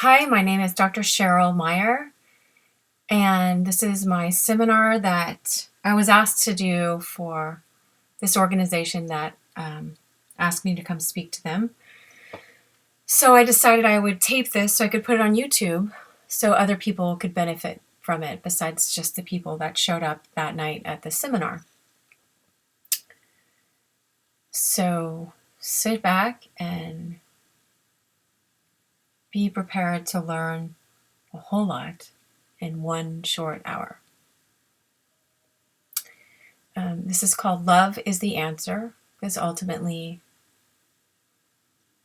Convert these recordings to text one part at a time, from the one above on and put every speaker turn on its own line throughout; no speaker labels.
Hi, my name is Dr. Cheryl Meier, and this is my seminar that I was asked to do for this organization that asked me to come speak to them. So I decided I would tape this so I could put it on YouTube so other people could benefit from it besides just the people that showed up that night at the seminar. So sit back and be prepared to learn a whole lot in one short hour. This is called Love is the Answer, because ultimately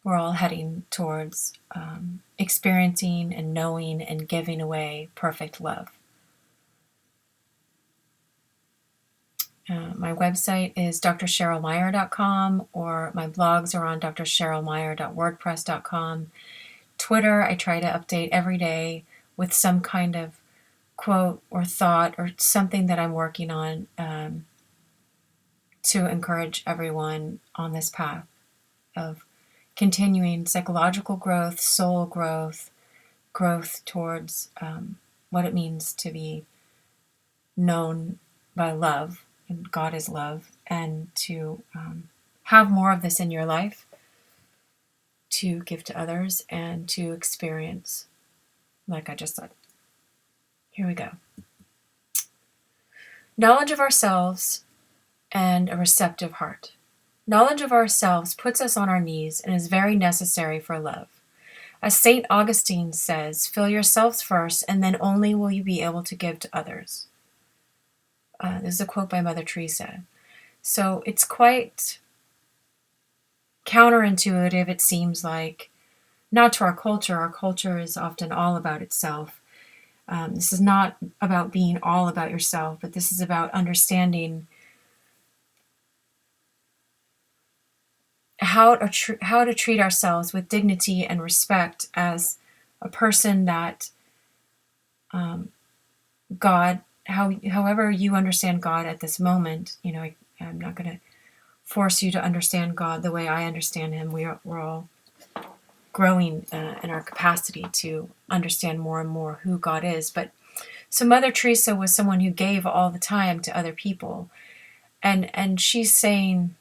we're all heading towards experiencing and knowing and giving away perfect love. My website is DrCherylMeier.com, or my blogs are on DrCherylMeier.wordpress.com. Twitter, I try to update every day with some kind of quote or thought or something that I'm working on to encourage everyone on this path of continuing psychological growth, soul growth, growth towards what it means to be known by love, and God is love, and to have more of this in your life, to give to others, and to experience, like I just said. Here we go. Knowledge of ourselves and a receptive heart. Knowledge of ourselves puts us on our knees and is very necessary for love. As St. Augustine says, fill yourselves first, and then only will you be able to give to others. This is a quote by Mother Teresa. So it's quite counterintuitive, it seems like, not to our culture. Our culture is often all about itself. This is not about being all about yourself, but this is about understanding how to treat ourselves with dignity and respect as a person that God, however you understand God at this moment, I'm not going to force you to understand God the way I understand Him. We're all growing in our capacity to understand more and more who God is. But so Mother Teresa was someone who gave all the time to other people, and she's saying,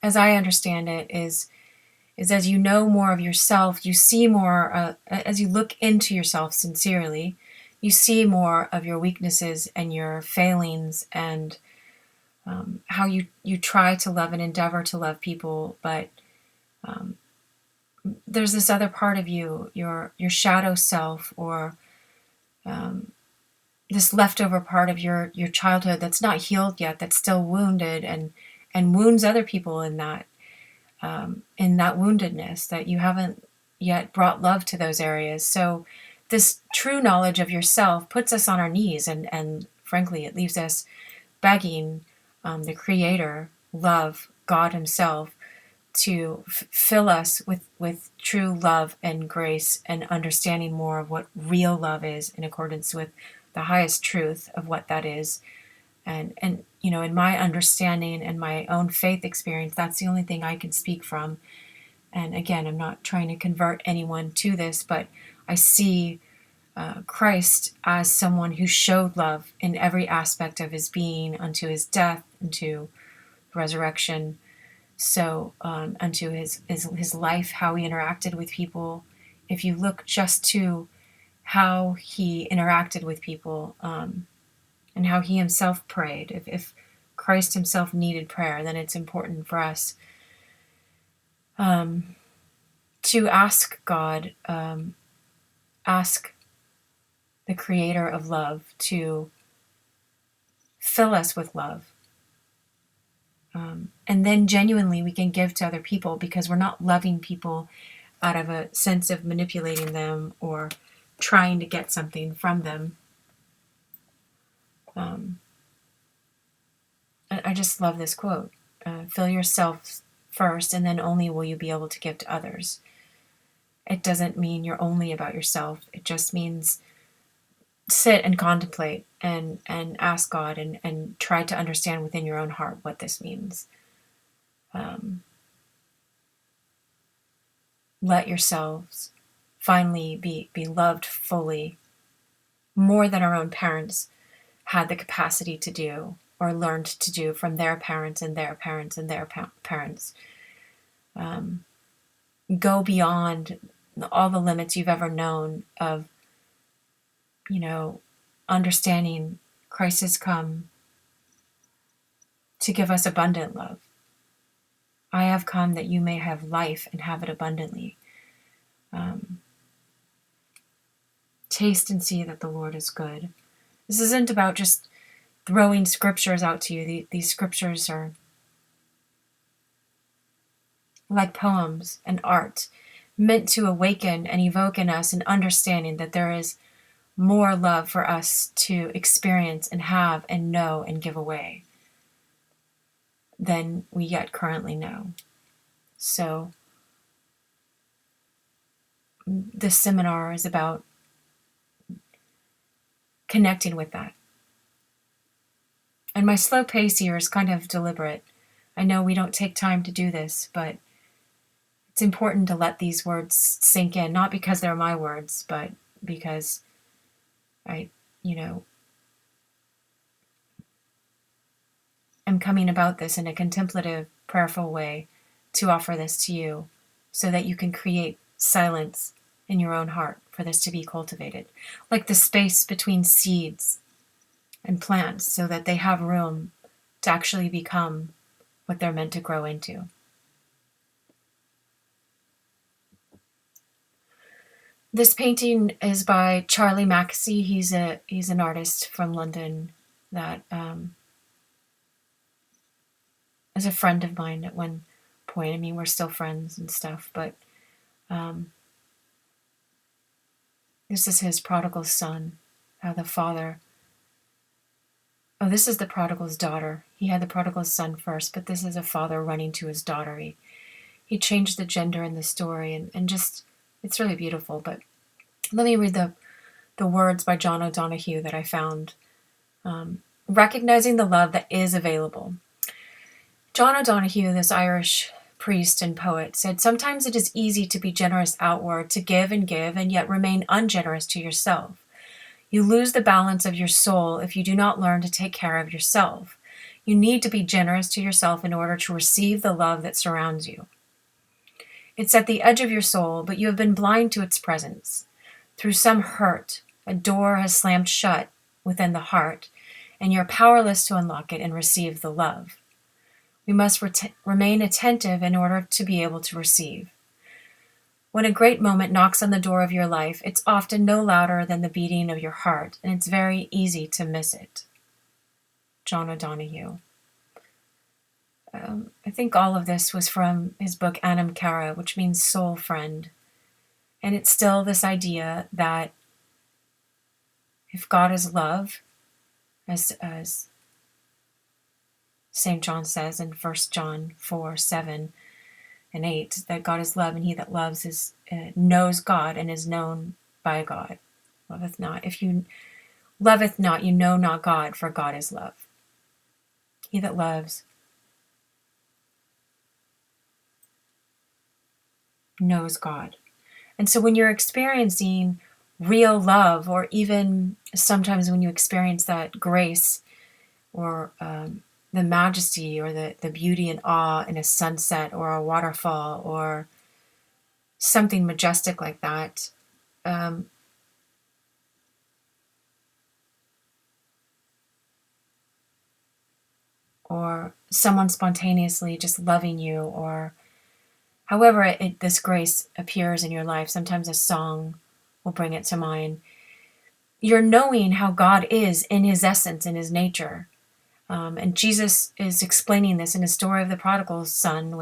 as I understand it, is as you know more of yourself, you see more, as you look into yourself sincerely, you see more of your weaknesses and your failings, and how you try to love and endeavor to love people, but there's this other part of you, your shadow self, or this leftover part of your childhood that's not healed yet, that's still wounded, and wounds other people in that woundedness, that you haven't yet brought love to those areas. So this true knowledge of yourself puts us on our knees, and frankly, it leaves us begging the Creator, love, God Himself, to fill us with true love and grace and understanding more of what real love is in accordance with the highest truth of what that is. And in my understanding and my own faith experience, that's the only thing I can speak from. And again, I'm not trying to convert anyone to this, but I see Christ as someone who showed love in every aspect of His being, unto His death, unto resurrection, so unto his life, how He interacted with people. If you look just to how He interacted with people, and how He Himself prayed, if Christ Himself needed prayer, then it's important for us to ask God, ask the Creator of love to fill us with love. And then genuinely we can give to other people, because we're not loving people out of a sense of manipulating them or trying to get something from them. I just love this quote. Fill yourself first, and then only will you be able to give to others. It doesn't mean you're only about yourself. It just means sit and contemplate and ask God and try to understand within your own heart what this means. let yourselves finally be loved fully, more than our own parents had the capacity to do or learned to do from their parents and their parents and their parents. Go beyond all the limits you've ever known of, understanding Christ has come to give us abundant love. I have come that you may have life and have it abundantly. Taste and see that the Lord is good. This isn't about just throwing scriptures out to you. These scriptures are like poems and art, meant to awaken and evoke in us an understanding that there is more love for us to experience and have and know and give away than we yet currently know. So this seminar is about connecting with that. And my slow pace here is kind of deliberate. I know we don't take time to do this, but it's important to let these words sink in, not because they're my words, but because I, am coming about this in a contemplative, prayerful way to offer this to you so that you can create silence in your own heart for this to be cultivated. Like the space between seeds and plants so that they have room to actually become what they're meant to grow into. This painting is by Charlie Mackesy. He's an artist from London that is a friend of mine at one point. I mean, we're still friends and stuff, but this is his prodigal son, how the father... Oh, this is the prodigal's daughter. He had the prodigal's son first, but this is a father running to his daughter. He changed the gender in the story, and just, it's really beautiful. But let me read the words by John O'Donohue that I found. Recognizing the love that is available. John O'Donohue, this Irish priest and poet, said, "Sometimes it is easy to be generous outward, to give, and yet remain ungenerous to yourself. You lose the balance of your soul if you do not learn to take care of yourself. You need to be generous to yourself in order to receive the love that surrounds you. It's at the edge of your soul, but you have been blind to its presence. Through some hurt, a door has slammed shut within the heart, and you're powerless to unlock it and receive the love. We must remain attentive in order to be able to receive. When a great moment knocks on the door of your life, it's often no louder than the beating of your heart, and it's very easy to miss it." John O'Donohue. I think all of this was from his book Anam Cara, which means soul friend. And it's still this idea that if God is love, as St. John says in 1 John 4:7 and 8, that God is love, and he that loves knows God and is known by God. Loveth not. If you loveth not, you know not God, for God is love. He that loves knows God. And so when you're experiencing real love, or even sometimes when you experience that grace or the majesty or the beauty and awe in a sunset or a waterfall or something majestic like that, or someone spontaneously just loving you, or however this grace appears in your life, sometimes a song will bring it to mind. You're knowing how God is in his essence, in his nature. And Jesus is explaining this in the story of the prodigal son,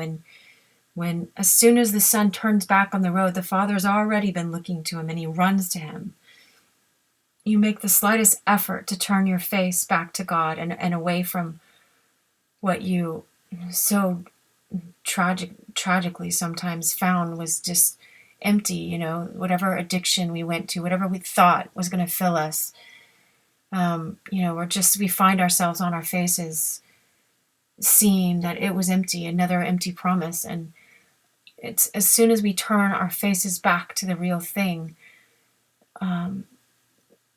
when as soon as the son turns back on the road, the father's already been looking to him and he runs to him. You make the slightest effort to turn your face back to God and away from what you so tragically sometimes found was just empty, whatever addiction we went to, whatever we thought was going to fill us. We find ourselves on our faces seeing that it was empty, another empty promise. And it's as soon as we turn our faces back to the real thing,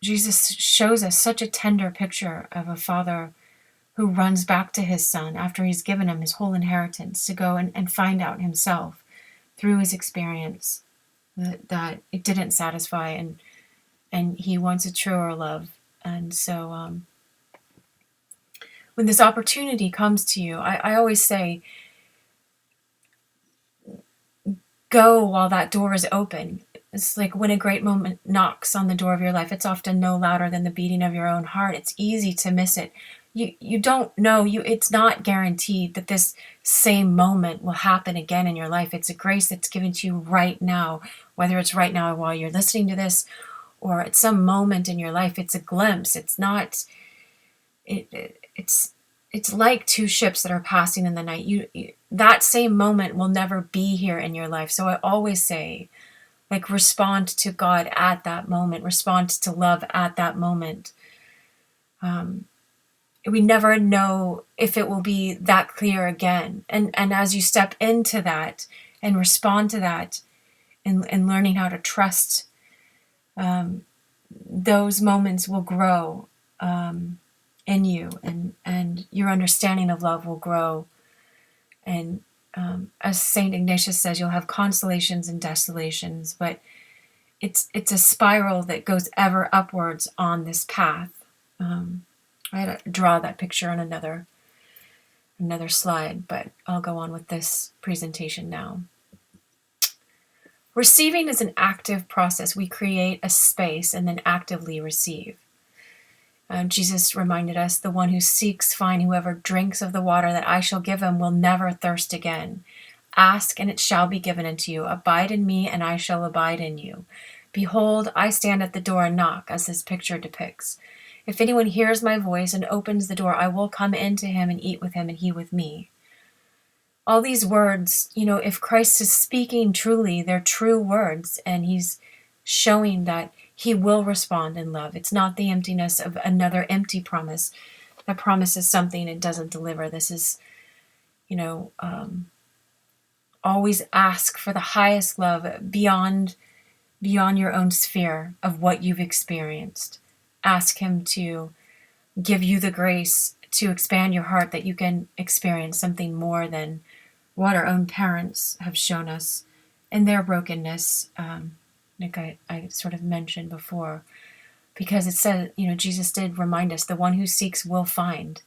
Jesus shows us such a tender picture of a father who runs back to his son after he's given him his whole inheritance to go and find out himself through his experience that it didn't satisfy, and he wants a truer love. And so when this opportunity comes to you, I always say, go while that door is open. It's like when a great moment knocks on the door of your life, it's often no louder than the beating of your own heart. It's easy to miss it. You don't know, it's not guaranteed that this same moment will happen again in your life. It's a grace that's given to you right now, whether it's right now while you're listening to this or at some moment in your life. It's a glimpse. It's not, it's like two ships that are passing in the night. That same moment will never be here in your life. So I always say, like, respond to God at that moment, respond to love at that moment. We never know if it will be that clear again. And as you step into that and respond to that and learning how to trust, those moments will grow in you, and your understanding of love will grow. And as Saint Ignatius says, you'll have consolations and desolations, but it's a spiral that goes ever upwards on this path. I had to draw that picture on another slide, but I'll go on with this presentation now. Receiving is an active process. We create a space and then actively receive. Jesus reminded us, the one who seeks finds, whoever drinks of the water that I shall give him will never thirst again. Ask, and it shall be given unto you. Abide in me, and I shall abide in you. Behold, I stand at the door and knock, as this picture depicts. If anyone hears my voice and opens the door, I will come into him and eat with him, and he with me. All these words, if Christ is speaking truly, they're true words, and he's showing that he will respond in love. It's not the emptiness of another empty promise that promises something it doesn't deliver. This is, always ask for the highest love beyond your own sphere of what you've experienced. Ask him to give you the grace to expand your heart, that you can experience something more than what our own parents have shown us in their brokenness, like I sort of mentioned before. Because it said, Jesus did remind us, the one who seeks will find.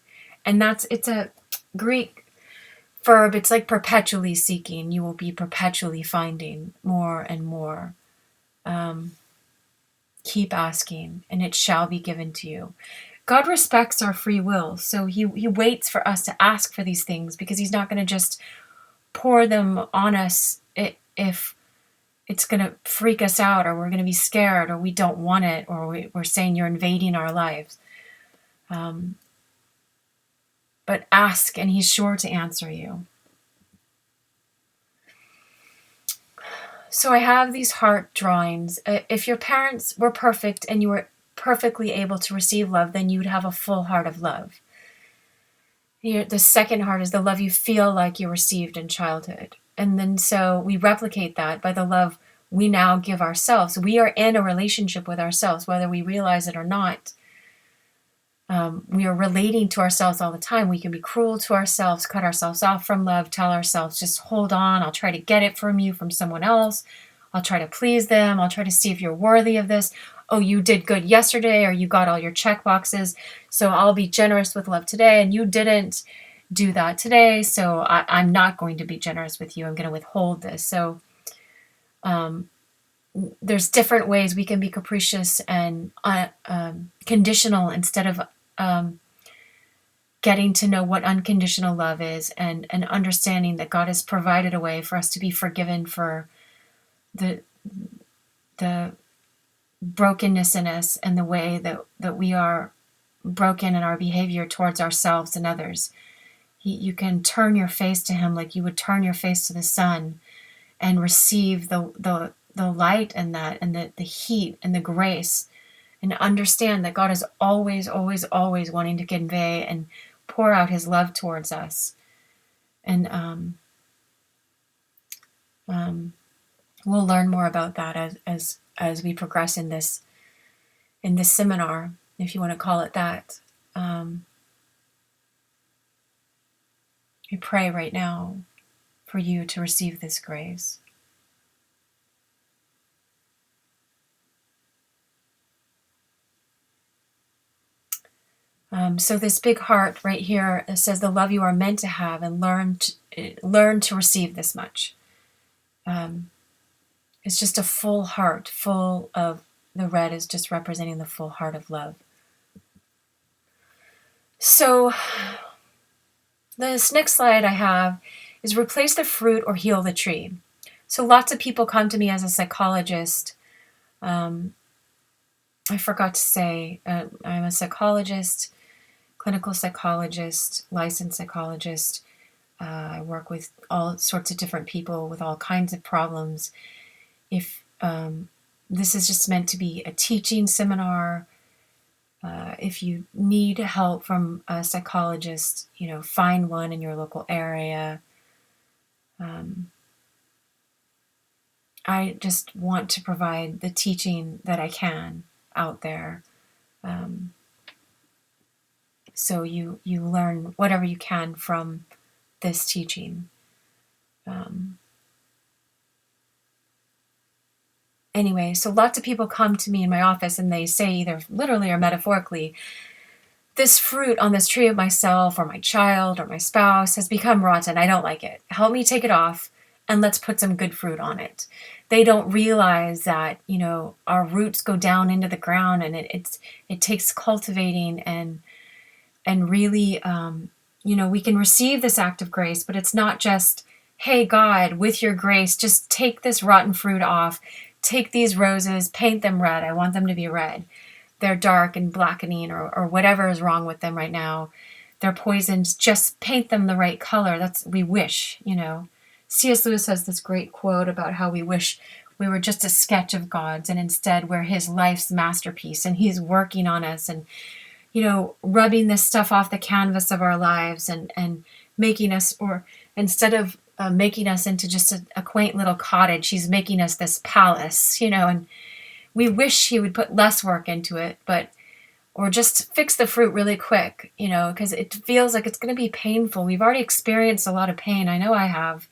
And it's a Greek verb. It's like perpetually seeking. You will be perpetually finding more and more. Keep asking, and it shall be given to you. God respects our free will, so he waits for us to ask for these things, because he's not going to just pour them on us if it's going to freak us out, or we're going to be scared, or we don't want it, or we're saying you're invading our lives. But ask, and he's sure to answer you. So I have these heart drawings. If your parents were perfect and you were perfectly able to receive love, then you'd have a full heart of love. The second heart is the love you feel like you received in childhood. And then so we replicate that by the love we now give ourselves. We are in a relationship with ourselves, whether we realize it or not. We are relating to ourselves all the time. We can be cruel to ourselves, cut ourselves off from love, tell ourselves, just hold on, I'll try to get it from you, from someone else. I'll try to please them. I'll try to see if you're worthy of this. Oh, you did good yesterday, or you got all your check boxes, so I'll be generous with love today, and you didn't do that today, so I'm not going to be generous with you. I'm going to withhold this. So there's different ways we can be capricious and conditional instead of getting to know what unconditional love is, and understanding that God has provided a way for us to be forgiven for the brokenness in us, and the way that we are broken in our behavior towards ourselves and others. You can turn your face to him like you would turn your face to the sun, and receive the light and that, and the heat and the grace, and understand that God is always, always, always wanting to convey and pour out his love towards us. And We'll learn more about that as we progress in this seminar, if you want to call it that. I pray right now for you to receive this grace. So this big heart right here says the love you are meant to have, and learn to receive this much. It's just a full heart, full of, the red is just representing the full heart of love. So this next slide I have is replace the fruit or heal the tree. So lots of people come to me as a psychologist. I forgot to say, I'm a psychologist, clinical psychologist, licensed psychologist. I work with all sorts of different people with all kinds of problems. If this is just meant to be a teaching seminar, if you need help from a psychologist, find one in your local area. I just want to provide the teaching that I can out there. So you learn whatever you can from this teaching. Anyway, so lots of people come to me in my office and they say, either literally or metaphorically, this fruit on this tree of myself or my child or my spouse has become rotten. I don't like it. Help me take it off and let's put some good fruit on it. They don't realize that, our roots go down into the ground, and it takes cultivating and really, we can receive this act of grace, but it's not just, hey, God, with your grace, just take this rotten fruit off. Take these roses, paint them red. I want them to be red. They're dark and blackening or whatever is wrong with them right now. They're poisoned. Just paint them the right color. We wish, C.S. Lewis has this great quote about how we wish we were just a sketch of God's, and instead we're his life's masterpiece, and he's working on us and, rubbing this stuff off the canvas of our lives and making us, or instead of making us into just a quaint little cottage, he's making us this palace, and we wish he would put less work into it, or just fix the fruit really quick, because it feels like it's going to be painful. We've already experienced a lot of pain. I know I have,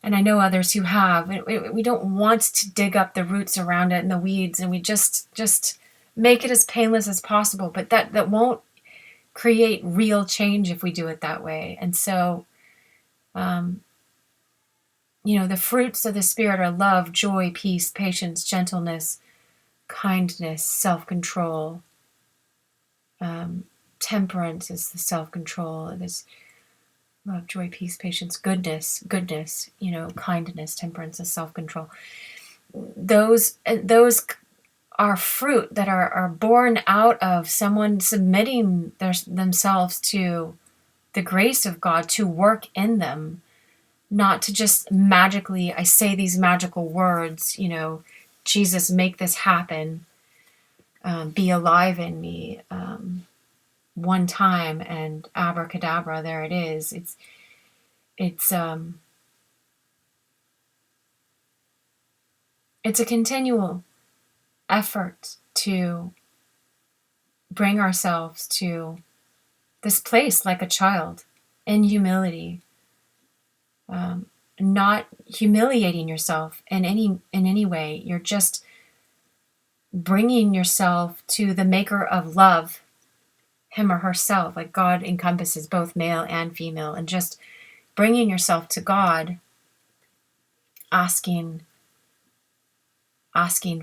and I know others who have. We don't want to dig up the roots around it and the weeds, and we just make it as painless as possible, but that won't create real change if we do it that way. And so, the fruits of the Spirit are love, joy, peace, patience, gentleness, kindness, self-control. Temperance is the self-control. It is love, joy, peace, patience, goodness, kindness, temperance, is self-control. Those are fruit that are born out of someone submitting themselves to the grace of God to work in them, not to just magically, I say these magical words, Jesus, make this happen, be alive in me, one time, and abracadabra, there it is. It's a continual effort to bring ourselves to this place like a child, in humility, not humiliating yourself in any way. You're just bringing yourself to the maker of love, him or herself, like God encompasses both male and female, and just bringing yourself to God, asking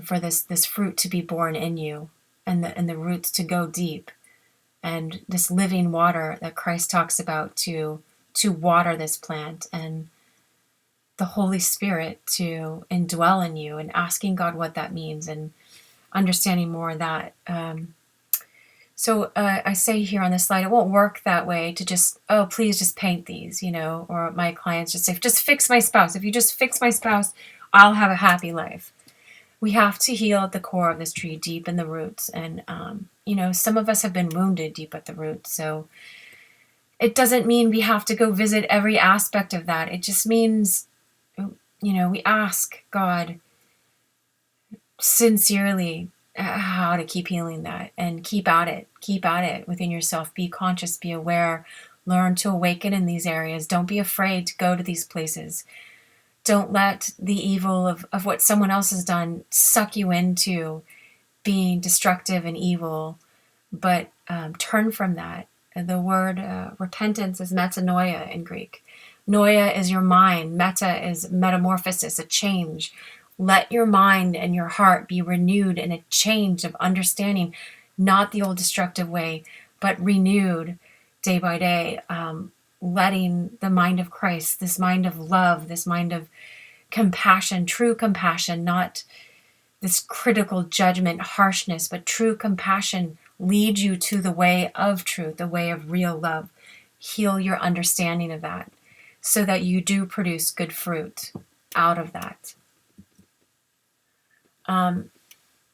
for this fruit to be born in you, and the roots to go deep, and this living water that Christ talks about to water this plant, and the Holy Spirit to indwell in you, and asking God what that means, and understanding more of that. So I say here on this slide, it won't work that way to just, oh, please just paint these, or my clients just say, just fix my spouse. If you just fix my spouse, I'll have a happy life. We have to heal at the core of this tree, deep in the roots. And, some of us have been wounded deep at the roots. So it doesn't mean we have to go visit every aspect of that. It just means, we ask God sincerely how to keep healing that, and keep at it within yourself. Be conscious, be aware, learn to awaken in these areas. Don't be afraid to go to these places. Don't let the evil of what someone else has done suck you into being destructive and evil, but turn from that. The word repentance is metanoia in Greek. Noia is your mind. Meta is metamorphosis, a change. Let your mind and your heart be renewed in a change of understanding, not the old destructive way, but renewed day by day, letting the mind of Christ, this mind of love, this mind of compassion, true compassion, not this critical judgment, harshness, but true compassion, lead you to the way of truth, the way of real love. Heal your understanding of that so that you do produce good fruit out of that.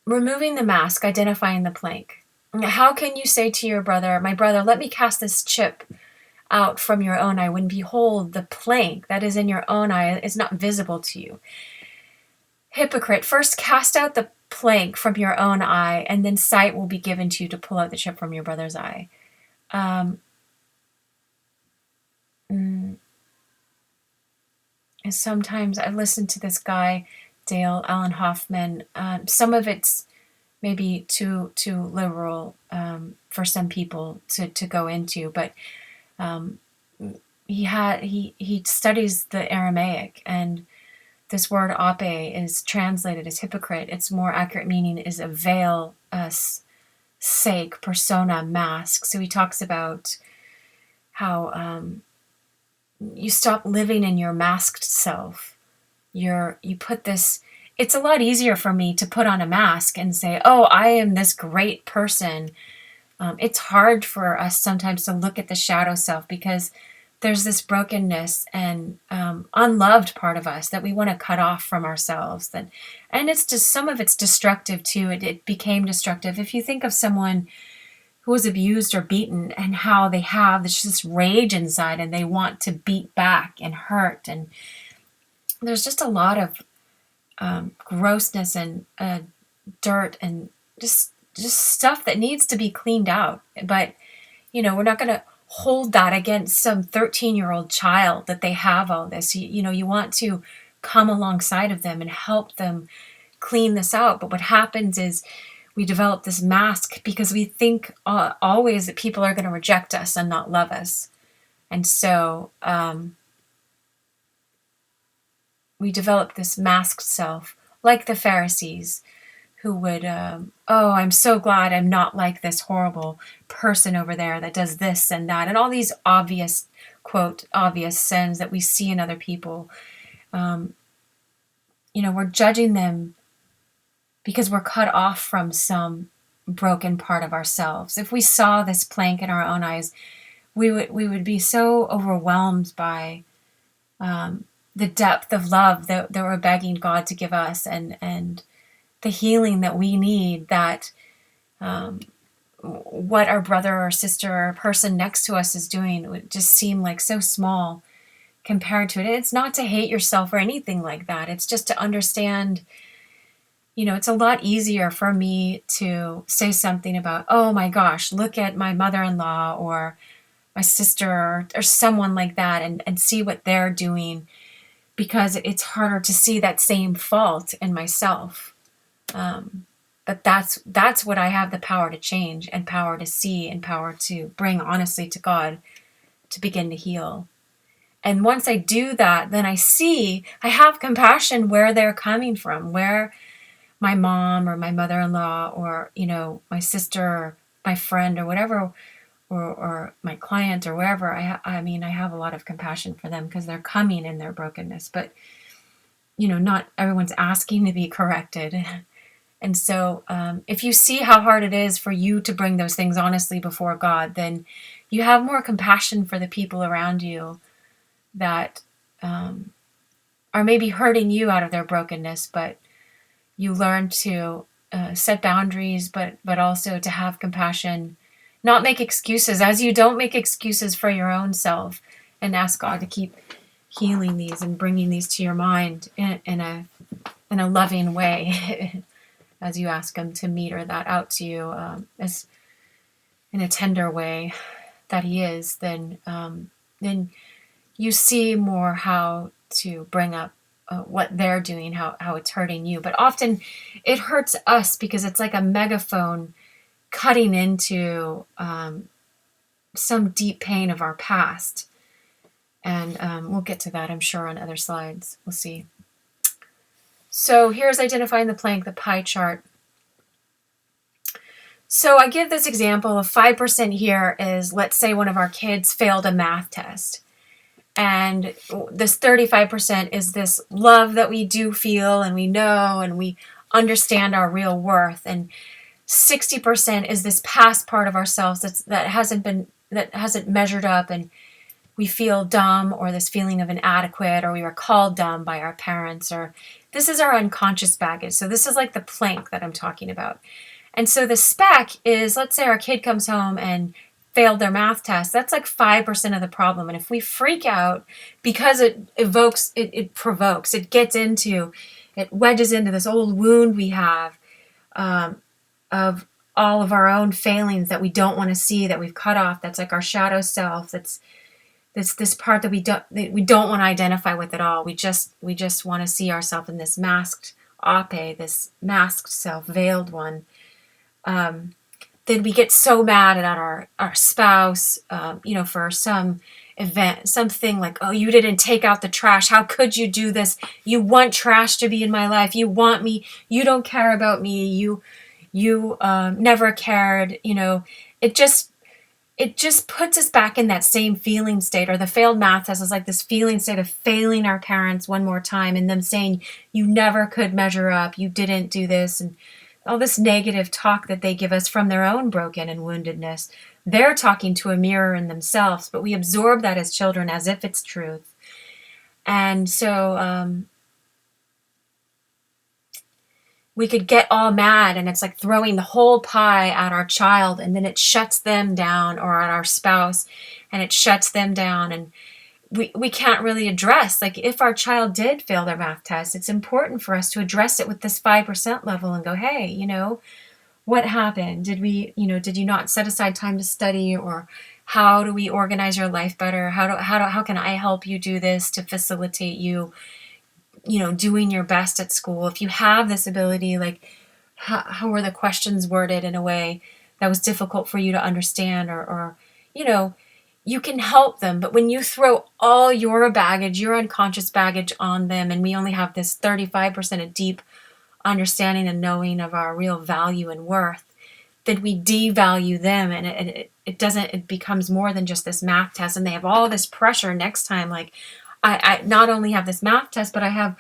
Removing the mask, identifying the plank. How can you say to your brother, my brother, let me cast this chip out from your own eye, when behold, the plank that is in your own eye is not visible to you? Hypocrite, first cast out the plank from your own eye, and then sight will be given to you to pull out the chip from your brother's eye. Sometimes I listen to this guy, Dale Allen Hoffman. Some of it's maybe too liberal for some people to go into, but he studies the Aramaic, and this word ape is translated as hypocrite. Its more accurate meaning is a veil, sake, persona, mask. So he talks about how you stop living in your masked self. You put this. It's a lot easier for me to put on a mask and say, "Oh, I am this great person." It's hard for us sometimes to look at the shadow self, because there's this brokenness and unloved part of us that we want to cut off from ourselves. And it's just, some of it's destructive too. It became destructive. If you think of someone who was abused or beaten, and how they have this rage inside, and they want to beat back and hurt, and there's just a lot of grossness and dirt and just stuff that needs to be cleaned out. But we're not going to hold that against some 13-year-old child, that they have all this. You want to come alongside of them and help them clean this out. But what happens is we develop this mask because we think always that people are going to reject us and not love us. And so we develop this masked self, like the Pharisees, who would, I'm so glad I'm not like this horrible person over there that does this and that, and all these obvious, quote, obvious sins that we see in other people. We're judging them because we're cut off from some broken part of ourselves. If we saw this plank in our own eyes, we would be so overwhelmed by the depth of love that we're begging God to give us, and the healing that we need, that what our brother or sister or person next to us is doing would just seem like so small compared to it. It's not to hate yourself or anything like that. It's just to understand, it's a lot easier for me to say something about, oh my gosh, look at my mother-in-law or my sister or someone like that, and see what they're doing, because it's harder to see that same fault in myself. But that's what I have the power to change, and power to see, and power to bring honestly to God, to begin to heal. And once I do that, then I have compassion where they're coming from, where my mom or my mother-in-law or, my sister or my friend or whatever, or my client or wherever, I have a lot of compassion for them because they're coming in their brokenness. But, not everyone's asking to be corrected. And so if you see how hard it is for you to bring those things honestly before God, then you have more compassion for the people around you that are maybe hurting you out of their brokenness, but you learn to set boundaries, but also to have compassion, not make excuses, as you don't make excuses for your own self, and ask God to keep healing these and bringing these to your mind in a loving way as you ask him to meter that out to you as in a tender way that he is, then you see more how to bring up what they're doing, how it's hurting you. But often it hurts us because it's like a megaphone cutting into some deep pain of our past. And we'll get to that, I'm sure, on other slides. We'll see. So here's identifying the plank, the pie chart. So I give this example of 5% here is, let's say one of our kids failed a math test. And this 35% is this love that we do feel and we know and we understand our real worth. And 60% is this past part of ourselves that hasn't measured up, and we feel dumb, or this feeling of inadequate, or we were called dumb by our parents, or this is our unconscious baggage. So this is like the plank that I'm talking about. And so the speck is, let's say our kid comes home and failed their math test. That's like 5% of the problem. And if we freak out because it evokes, it provokes, it wedges into this old wound we have of all of our own failings that we don't want to see, that we've cut off. That's like our shadow self. That's this part that we don't want to identify with at all. We just want to see ourselves in this masked ape, this masked self, veiled one. Then we get so mad at our spouse, for some event, something like, oh, you didn't take out the trash. How could you do this? You want trash to be in my life. You want me. You don't care about me. You never cared. It just puts us back in that same feeling state. Or the failed math test is like this feeling state of failing our parents one more time and them saying, you never could measure up. You didn't do this. And all this negative talk that they give us from their own broken and woundedness. They're talking to a mirror in themselves, but we absorb that as children as if it's truth. And so we could get all mad, and it's like throwing the whole pie at our child, and then it shuts them down, or at our spouse, and it shuts them down. And we can't really address, like, if our child did fail their math test, it's important for us to address it with this 5% level and go, hey, what happened? Did you not set aside time to study? Or how do we organize your life better? How can I help you do this to facilitate you, doing your best at school? If you have this ability, like, how were the questions worded in a way that was difficult for you to understand, or you can help them. But when you throw all your baggage, your unconscious baggage on them, and we only have this 35% of deep understanding and knowing of our real value and worth, then we devalue them, and it becomes more than just this math test. And they have all this pressure next time, like, I not only have this math test, but I have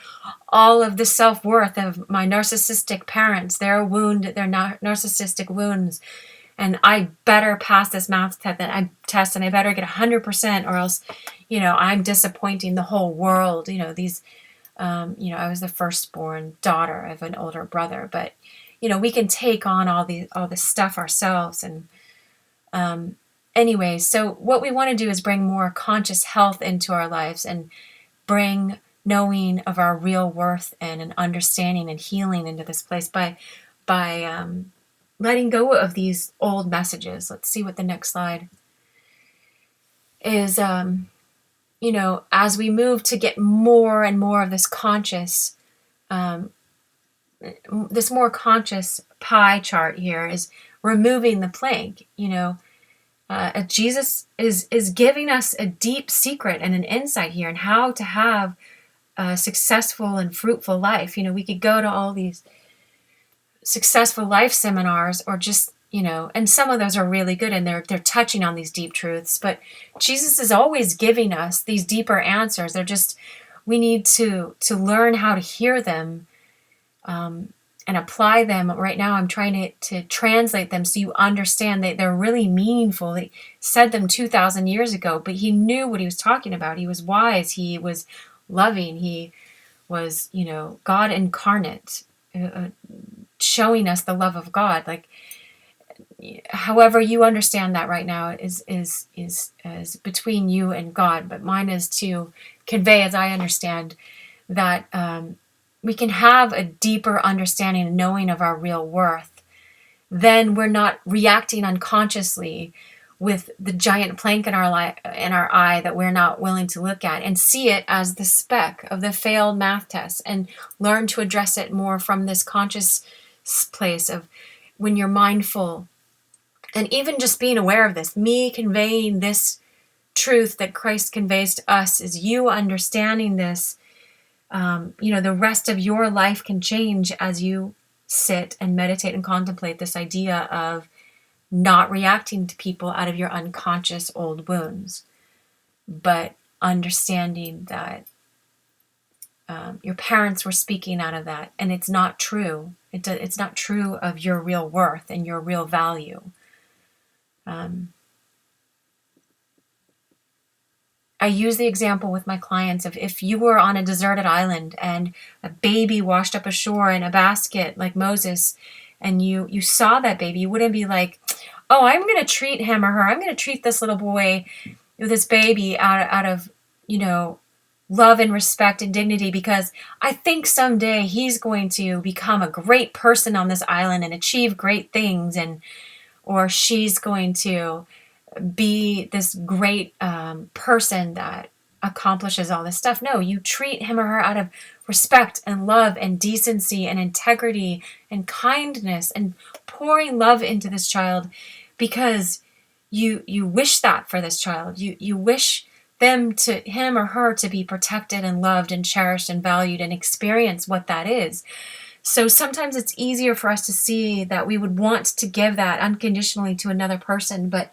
all of the self-worth of my narcissistic parents, their narcissistic wounds. And I better pass this math test, and I better get 100%, or else, I'm disappointing the whole world. I was the firstborn daughter of an older brother, but, we can take on all this stuff ourselves. And anyway, so what we want to do is bring more conscious health into our lives, and bring knowing of our real worth and an understanding and healing into this place by letting go of these old messages. Let's see what the next slide is. As we move to get more and more of this conscious, this more conscious pie chart here is removing the plank. Jesus is giving us a deep secret and an insight here on how to have a successful and fruitful life. We could go to all these successful life seminars, or just, and some of those are really good, and they're touching on these deep truths, but Jesus is always giving us these deeper answers. We need to learn how to hear them, and apply them. Right now I'm trying to translate them so you understand that they're really meaningful. He said them 2,000 years ago, but he knew what he was talking about. He was wise. He was loving. He was, God incarnate, showing us the love of God. Like, however you understand that right now is between you and God, but mine is to convey, as I understand, that we can have a deeper understanding and knowing of our real worth, then we're not reacting unconsciously with the giant plank in our eye that we're not willing to look at, and see it as the speck of the failed math test, and learn to address it more from this conscious place of when you're mindful. And even just being aware of this, me conveying this truth that Christ conveys to us, is you understanding this. The rest of your life can change as you sit and meditate and contemplate this idea of not reacting to people out of your unconscious old wounds, but understanding that your parents were speaking out of that, and it's not true. It's not true of your real worth and your real value. I use the example with my clients of, if you were on a deserted island and a baby washed up ashore in a basket like Moses, and you saw that baby, you wouldn't be like, oh, I'm going to treat him or her, I'm going to treat this little boy, this baby out of, love and respect and dignity, because I think someday he's going to become a great person on this island and achieve great things, or she's going to be this great person that accomplishes all this stuff. No, you treat him or her out of respect and love and decency and integrity and kindness, and pouring love into this child because you wish that for this child. You wish him or her to be protected and loved and cherished and valued, and experience what that is. So sometimes it's easier for us to see that we would want to give that unconditionally to another person, but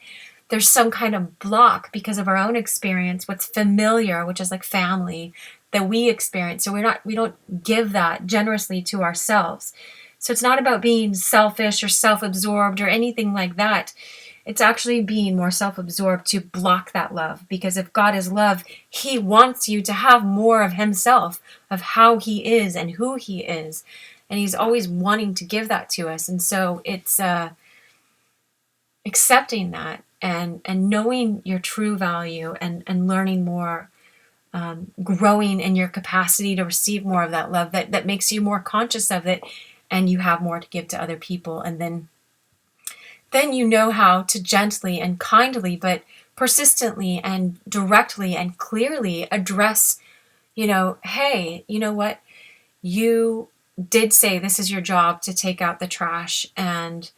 there's some kind of block because of our own experience, what's familiar, which is like family, that we experience. So we don't give that generously to ourselves. So it's not about being selfish or self-absorbed or anything like that. It's actually being more self-absorbed to block that love. Because if God is love, he wants you to have more of himself, of how he is and who he is. And he's always wanting to give that to us. And so it's accepting that and knowing your true value, and learning more, growing in your capacity to receive more of that love that makes you more conscious of it, and you have more to give to other people. And then you know how to gently and kindly, but persistently and directly and clearly address, hey, you know what? You did say this is your job to take out the trash, and,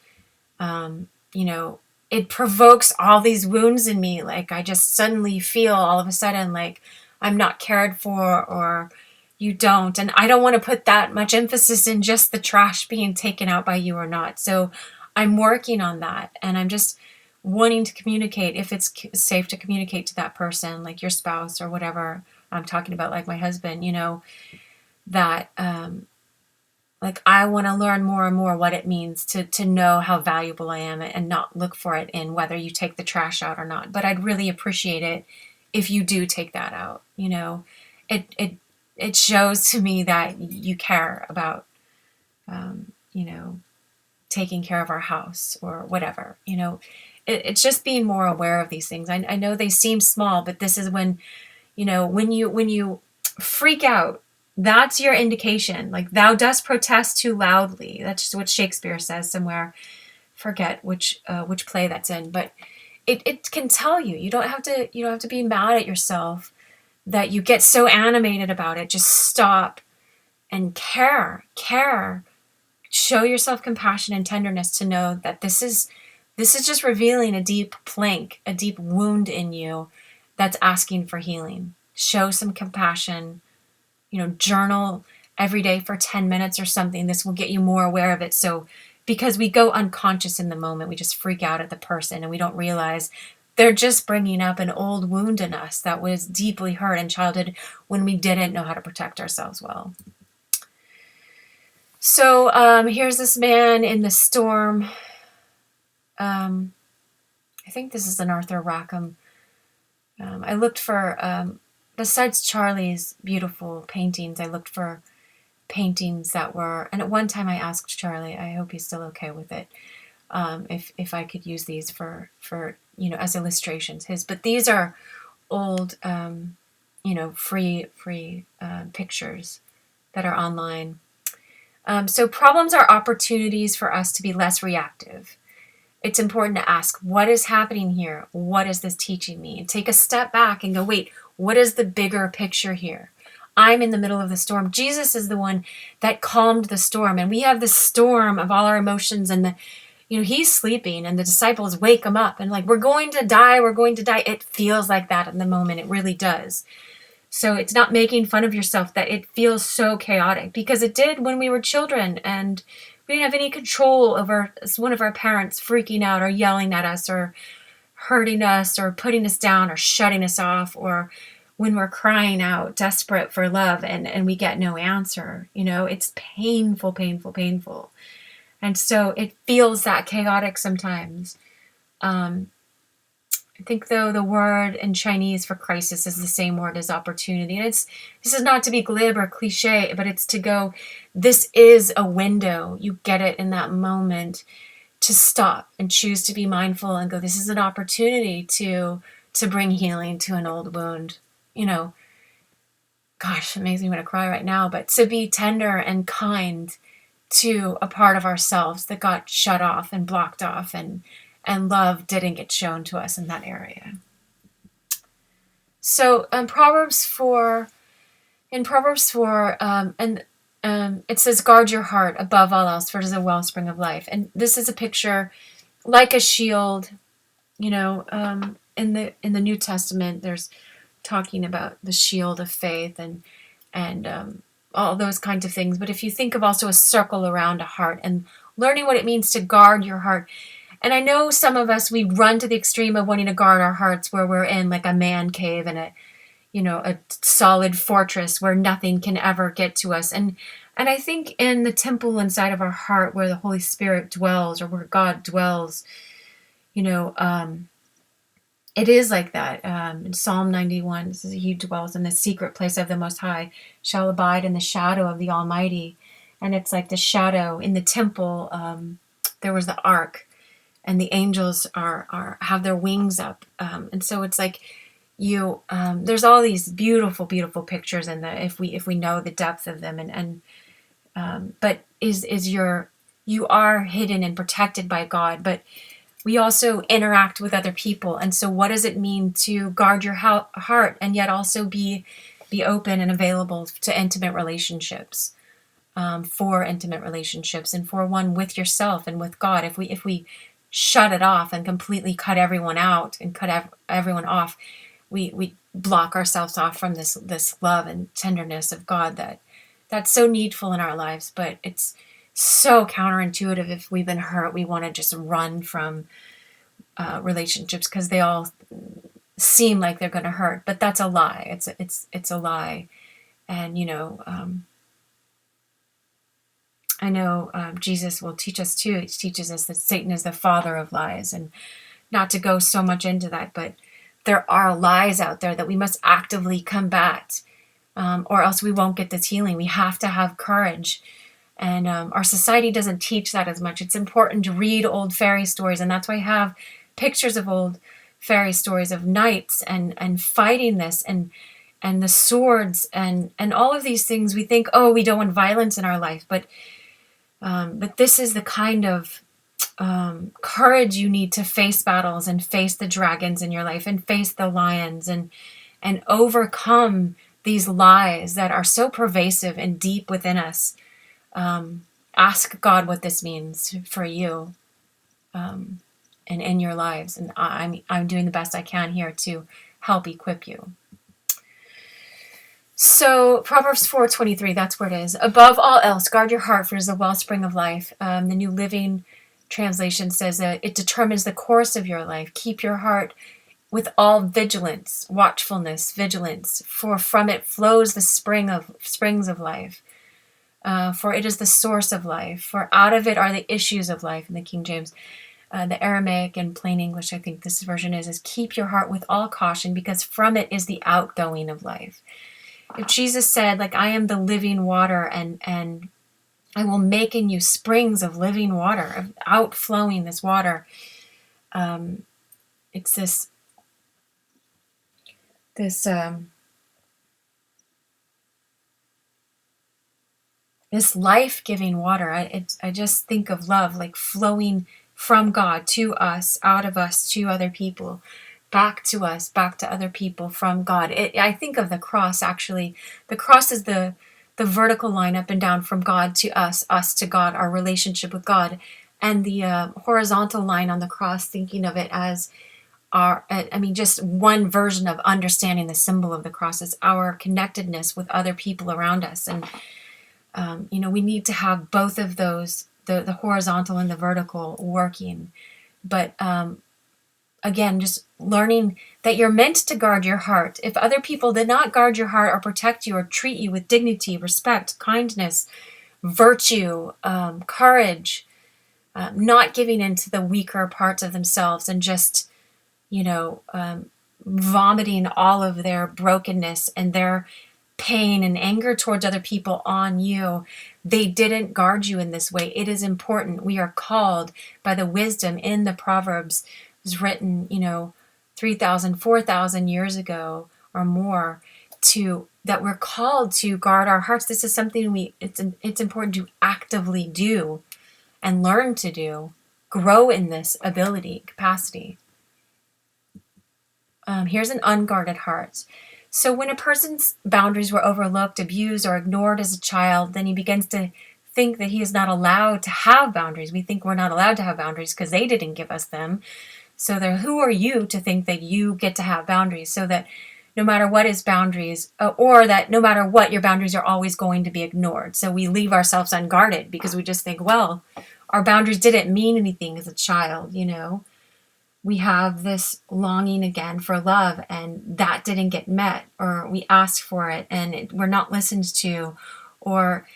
it provokes all these wounds in me. Like, I just suddenly feel all of a sudden like I'm not cared for, or you don't. And I don't want to put that much emphasis in just the trash being taken out by you or not. So I'm working on that, and I'm just wanting to communicate, if it's safe to communicate to that person, like your spouse or whatever I'm talking about, like my husband, that like I want to learn more and more what it means to know how valuable I am, and not look for it in whether you take the trash out or not. But I'd really appreciate it if you do take that out. It shows to me that you care about, taking care of our house or whatever. It's just being more aware of these things. I know they seem small, but this is when you freak out. That's your indication. Like, thou dost protest too loudly. That's just what Shakespeare says somewhere. Forget which play that's in, but it can tell you. You don't have to be mad at yourself that you get so animated about it. Just stop and care. Show yourself compassion and tenderness to know that this is just revealing a deep plank, a deep wound in you that's asking for healing. Show some compassion. Journal every day for 10 minutes or something. This will get you more aware of it. So, because we go unconscious in the moment, we just freak out at the person, and we don't realize they're just bringing up an old wound in us that was deeply hurt in childhood when we didn't know how to protect ourselves well. So here's this man in the storm. I think this is an Arthur Rackham. I looked for, besides Charlie's beautiful paintings, I looked for paintings that were, and at one time I asked Charlie, I hope he's still okay with it, if I could use these for as illustrations. But these are old, free pictures that are online. So problems are opportunities for us to be less reactive. It's important to ask, what is happening here? What is this teaching me? And take a step back and go, wait, what is the bigger picture here? I'm in the middle of the storm. Jesus is the one that calmed the storm. And we have the storm of all our emotions, and he's sleeping and the disciples wake him up and like, we're going to die. We're going to die. It feels like that in the moment. It really does. So it's not making fun of yourself that it feels so chaotic, because it did when we were children, and we didn't have any control over one of our parents freaking out or yelling at us or hurting us or putting us down or shutting us off, or when we're crying out desperate for love and we get no answer. It's painful, painful, painful. And so it feels that chaotic sometimes. I think, though, the word in Chinese for crisis is the same word as opportunity. And this is not to be glib or cliche, but it's to go, this is a window. You get it in that moment to stop and choose to be mindful and go, this is an opportunity to bring healing to an old wound. Gosh, it makes me want to cry right now, but to be tender and kind to a part of ourselves that got shut off and blocked off, and love didn't get shown to us in that area. So Proverbs 4, it says, guard your heart above all else, for it is a wellspring of life. And this is a picture like a shield. In the New Testament, there's talking about the shield of faith and all those kinds of things. But if you think of also a circle around a heart and learning what it means to guard your heart. And I know some of us, we run to the extreme of wanting to guard our hearts where we're in like a man cave and a solid fortress where nothing can ever get to us. And I think in the temple inside of our heart where the Holy Spirit dwells, or where God dwells, it is like that. In Psalm 91, it says, he dwells in the secret place of the Most High, shall abide in the shadow of the Almighty. And it's like the shadow in the temple. There was the ark, and the angels have their wings up. And so it's like there's all these beautiful, beautiful pictures in if we know the depth of them. But you are hidden and protected by God, but we also interact with other people. And so what does it mean to guard your heart and yet also be open and available to intimate relationships, for intimate relationships, and for one with yourself and with God? If we shut it off and completely cut everyone out and cut everyone off, we block ourselves off from this love and tenderness of God that's so needful in our lives. But it's so counterintuitive. If we've been hurt, we want to just run from relationships because they all seem like they're going to hurt. But that's a lie. It's a lie. And I know Jesus will teach us too. He teaches us that Satan is the father of lies, and not to go so much into that, but there are lies out there that we must actively combat, or else we won't get this healing. We have to have courage. And our society doesn't teach that as much. It's important to read old fairy stories, and that's why I have pictures of old fairy stories of knights and fighting this and the swords and all of these things. We think, oh, we don't want violence in our life, but this is the kind of courage you need to face battles and face the dragons in your life and face the lions and overcome these lies that are so pervasive and deep within us. Ask God what this means for you, and in your lives. And I'm doing the best I can here to help equip you. So Proverbs 4:23, that's where it is. Above all else, guard your heart, for it is a wellspring of life. The New Living Translation says that it determines the course of your life. Keep your heart with all vigilance, watchfulness, vigilance, for from it flows the springs of life. For it is the source of life. For out of it are the issues of life. In the King James, the Aramaic and plain English, I think this version is keep your heart with all caution, because from it is the outgoing of life. If Jesus said, like, I am the living water, and I will make in you springs of living water, of outflowing this water. It's this this life-giving water. I just think of love like flowing from God to us, out of us to other people, back to us, back to other people from God. I think of the cross, actually. The cross is the vertical line up and down from God to us to God, our relationship with God. And the horizontal line on the cross, thinking of it as just one version of understanding the symbol of the cross is our connectedness with other people around us. And we need to have both of those, the horizontal and the vertical, working. But again, just learning that you're meant to guard your heart. If other people did not guard your heart or protect you or treat you with dignity, respect, kindness, virtue, courage, not giving into the weaker parts of themselves and just, vomiting all of their brokenness and their pain and anger towards other people on you, they didn't guard you in this way. It is important. We are called by the wisdom in the Proverbs. It was written, 3,000, 4,000 years ago or more, that we're called to guard our hearts. This is something it's important to actively do and learn to do, grow in this ability, capacity. Here's an unguarded heart. So when a person's boundaries were overlooked, abused, or ignored as a child, then he begins to think that he is not allowed to have boundaries. We think we're not allowed to have boundaries because they didn't give us them. So who are you to think that you get to have boundaries? So that no matter what is boundaries, or that no matter what, your boundaries are always going to be ignored. So we leave ourselves unguarded because we just think, well, our boundaries didn't mean anything as a child, We have this longing again for love, and that didn't get met, or we asked for it and we're not listened to. Or,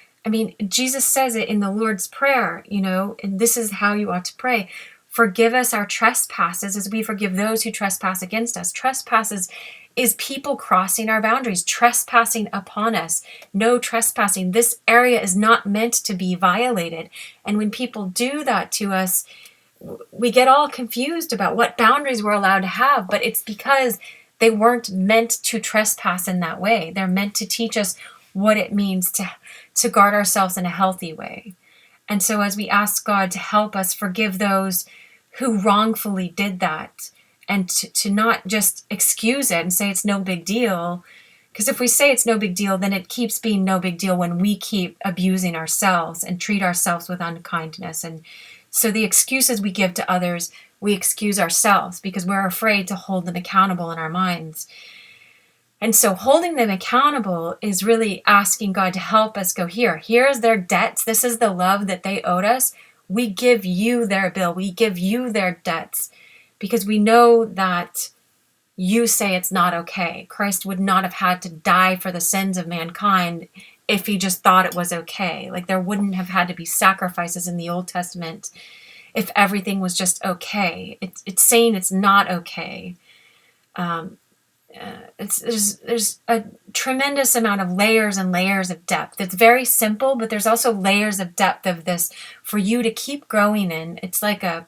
Jesus says it in the Lord's Prayer, and this is how you ought to pray. Forgive us our trespasses as we forgive those who trespass against us. Trespasses is people crossing our boundaries, trespassing upon us. No trespassing. This area is not meant to be violated. And when people do that to us, we get all confused about what boundaries we're allowed to have, but it's because they weren't meant to trespass in that way. They're meant to teach us what it means to guard ourselves in a healthy way. And so as we ask God to help us forgive those who wrongfully did that, and to not just excuse it and say it's no big deal, because if we say it's no big deal, then it keeps being no big deal when we keep abusing ourselves and treat ourselves with unkindness. And so the excuses we give to others, we excuse ourselves because we're afraid to hold them accountable in our minds. And so holding them accountable is really asking God to help us go, here's their debts. This is the love that they owed us. We give you their bill. We give you their debts because we know that you say it's not okay. Christ would not have had to die for the sins of mankind if he just thought it was okay. Like there wouldn't have had to be sacrifices in the Old Testament if everything was just okay. It's saying it's not okay. There's a tremendous amount of layers and layers of depth. It's very simple, but there's also layers of depth of this for you to keep growing in. It's like a,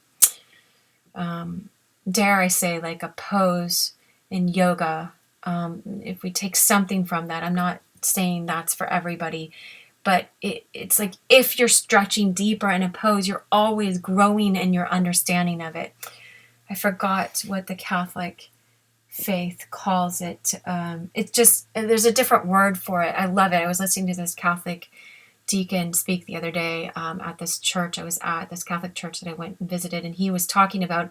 dare I say, like a pose in yoga. If we take something from that, I'm not saying that's for everybody, but it's like if you're stretching deeper in a pose, you're always growing in your understanding of it. I forgot what the Catholic faith calls it. It's just, there's a different word for it. I love it. I was listening to this Catholic deacon speak the other day at this church. I was at this Catholic church that I went and visited, and he was talking about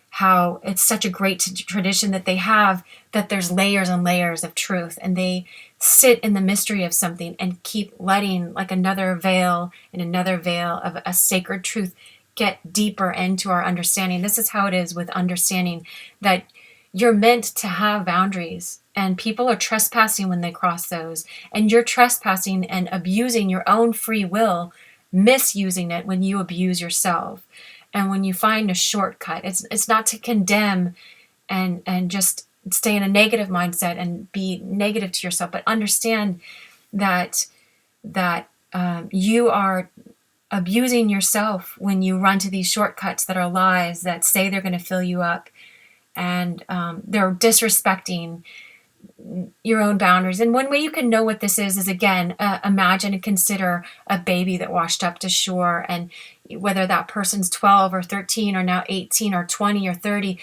how it's such a great tradition that they have, that there's layers and layers of truth, and they sit in the mystery of something and keep letting like another veil and another veil of a sacred truth get deeper into our understanding. This is how it is with understanding that you're meant to have boundaries, and people are trespassing when they cross those, and you're trespassing and abusing your own free will, misusing it when you abuse yourself. And when you find a shortcut, it's not to condemn and just stay in a negative mindset and be negative to yourself, but understand that you are abusing yourself when you run to these shortcuts that are lies that say they're going to fill you up, and they're disrespecting your own boundaries. And one way you can know what this is again, imagine and consider a baby that washed up to shore, and whether that person's 12 or 13 or now 18 or 20 or 30,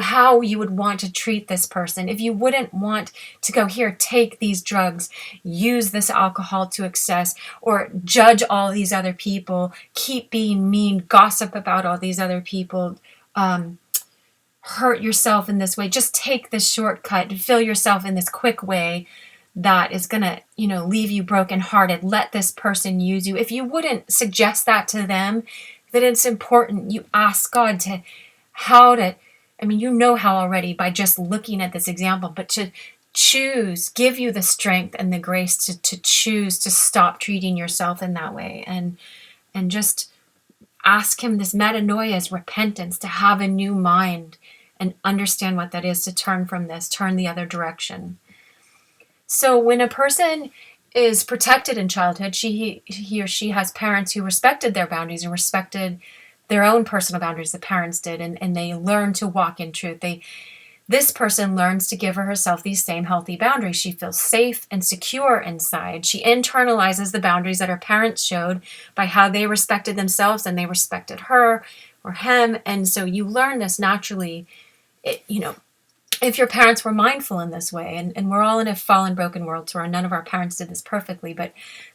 how you would want to treat this person. If you wouldn't want to go, here, take these drugs, use this alcohol to excess, or judge all these other people, keep being mean, gossip about all these other people, hurt yourself in this way, just take this shortcut and fill yourself in this quick way that is going to, leave you brokenhearted. Let this person use you. If you wouldn't suggest that to them, then it's important you ask God how already by just looking at this example, but to choose, give you the strength and the grace to choose to stop treating yourself in that way, and just ask him this metanoia, as repentance, to have a new mind and understand what that is, to turn from this, turn the other direction. So when a person is protected in childhood, he or she has parents who respected their boundaries and respected their own personal boundaries, the parents did, and they learn to walk in truth. This person learns to give herself these same healthy boundaries. She feels safe and secure inside. She internalizes the boundaries that her parents showed by how they respected themselves and they respected her or him. And so you learn this naturally, if your parents were mindful in this way. And we're all in a fallen, broken world, so none of our parents did this perfectly. But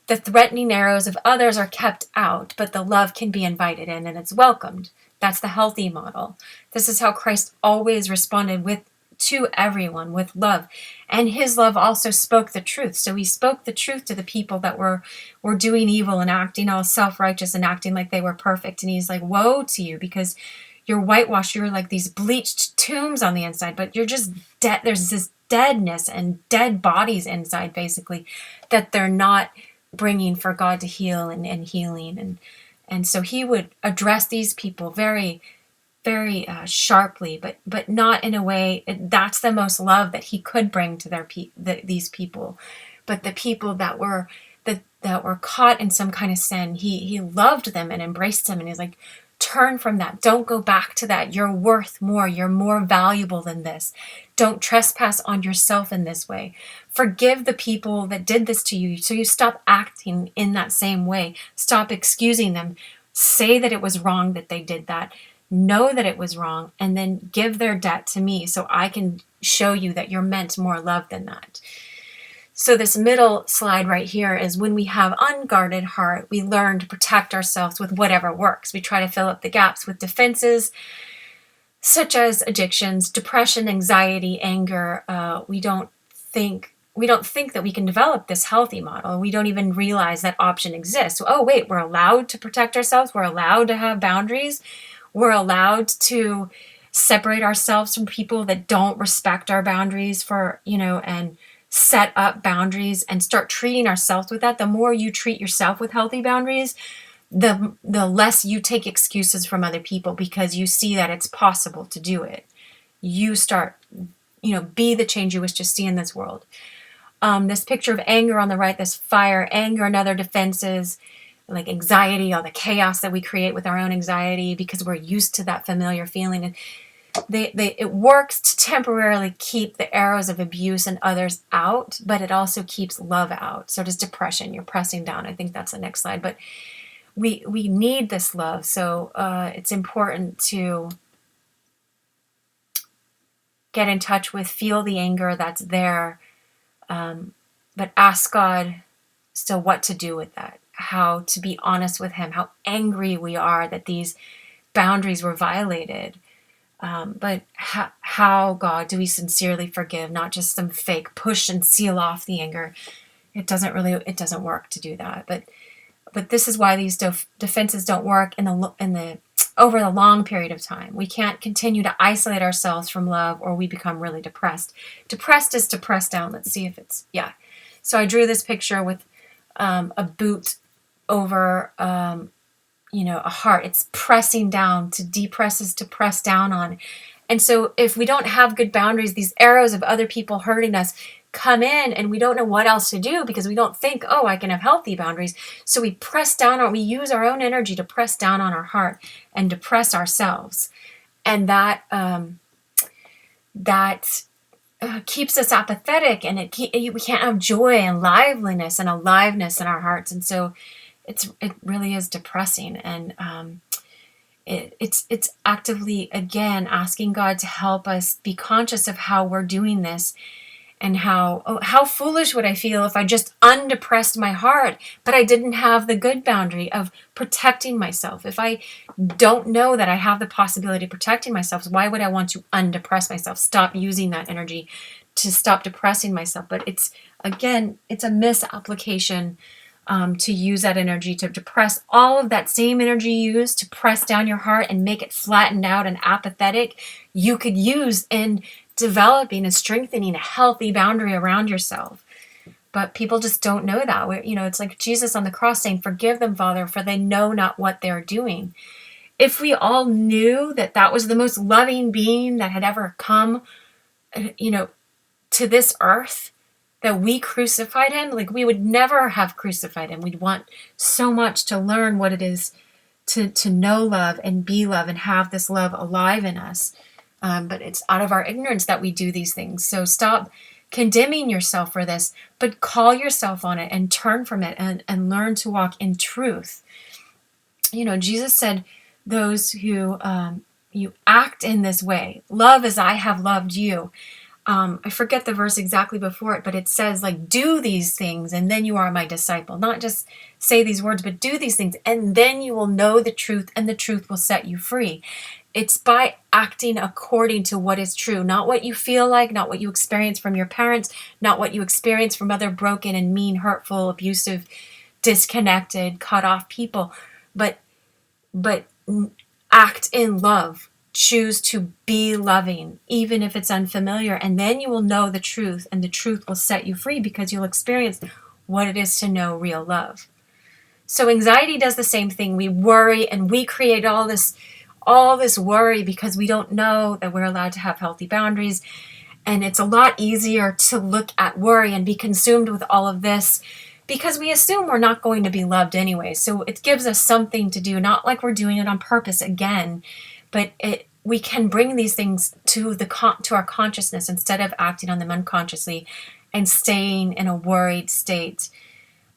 the threatening arrows of others are kept out, but the love can be invited in and it's welcomed. That's the healthy model. This is how Christ always responded to everyone with love. And his love also spoke the truth. So he spoke the truth to the people that were doing evil and acting all self-righteous and acting like they were perfect. And he's like, woe to you, because you're whitewashed. You're like these bleached tombs on the inside, but you're just dead. There's this deadness and dead bodies inside, basically, that they're not bringing for God to heal and healing. And so he would address these people very, very sharply, but not in a way. That's the most love that he could bring to these people. But the people that were caught in some kind of sin, he loved them and embraced them, and he's like, turn from that. Don't go back to that. You're worth more. You're more valuable than this. Don't trespass on yourself in this way. Forgive the people that did this to you, so you stop acting in that same way. Stop excusing them. Say that it was wrong that they did that. Know that it was wrong, and then give their debt to me so I can show you that you're meant more love than that. So this middle slide right here is when we have unguarded heart, we learn to protect ourselves with whatever works. We try to fill up the gaps with defenses such as addictions, depression, anxiety, anger. We don't think that we can develop this healthy model. We don't even realize that option exists. So, oh wait, we're allowed to protect ourselves. We're allowed to have boundaries. We're allowed to separate ourselves from people that don't respect our boundaries and set up boundaries and start treating ourselves with that. The more you treat yourself with healthy boundaries, the less you take excuses from other people, because you see that it's possible to do it. You start, be the change you wish to see in this world. This picture of anger on the right, this fire, anger and other defenses, like anxiety, all the chaos that we create with our own anxiety because we're used to that familiar feeling. And it works to temporarily keep the arrows of abuse and others out, but it also keeps love out. So does depression. You're pressing down. I think that's the next slide. But we need this love. So it's important to get in touch with, feel the anger that's there, but ask God still what to do with that, how to be honest with him, how angry we are that these boundaries were violated. But how, God, do we sincerely forgive, not just some fake push and seal off the anger? It doesn't work to do that. But this is why these defenses don't work over the long period of time. We can't continue to isolate ourselves from love, or we become really depressed. Depressed is to press down. Let's see if it's, yeah. So I drew this picture with a boot over a heart. It's pressing down. To depress is to press down on. And so if we don't have good boundaries, these arrows of other people hurting us come in, and we don't know what else to do because we don't think, oh, I can have healthy boundaries. So we we use our own energy to press down on our heart and depress ourselves. And that keeps us apathetic, and we can't have joy and liveliness and aliveness in our hearts. And so it really is depressing. And it's actively, again, asking God to help us be conscious of how we're doing this, and how foolish would I feel if I just undepressed my heart, but I didn't have the good boundary of protecting myself. If I don't know that I have the possibility of protecting myself, why would I want to undepress myself? Stop using that energy to stop depressing myself. But it's a misapplication to use that energy to depress. All of that same energy used to press down your heart and make it flattened out and apathetic, you could use in developing and strengthening a healthy boundary around yourself. But people just don't know that. It's like Jesus on the cross saying, "Forgive them, Father, for they know not what they're doing." If we all knew that that was the most loving being that had ever come, to this earth, that we crucified him, like, we would never have crucified him. We'd want so much to learn what it is to know love and be love and have this love alive in us. But it's out of our ignorance that we do these things. So stop condemning yourself for this, but call yourself on it and turn from it and learn to walk in truth. Jesus said, those who you act in this way, love as I have loved you. I forget the verse exactly before it, but it says, like, do these things and then you are my disciple. Not just say these words, but do these things and then you will know the truth and the truth will set you free. It's by acting according to what is true, not what you feel like, not what you experience from your parents, not what you experience from other broken and mean, hurtful, abusive, disconnected, cut off people, but act in love. Choose to be loving, even if it's unfamiliar, and then you will know the truth, and the truth will set you free because you'll experience what it is to know real love. So anxiety does the same thing. We worry and we create all this worry because we don't know that we're allowed to have healthy boundaries. And it's a lot easier to look at worry and be consumed with all of this because we assume we're not going to be loved anyway. So it gives us something to do, not like we're doing it on purpose again, but we can bring these things to our consciousness instead of acting on them unconsciously and staying in a worried state.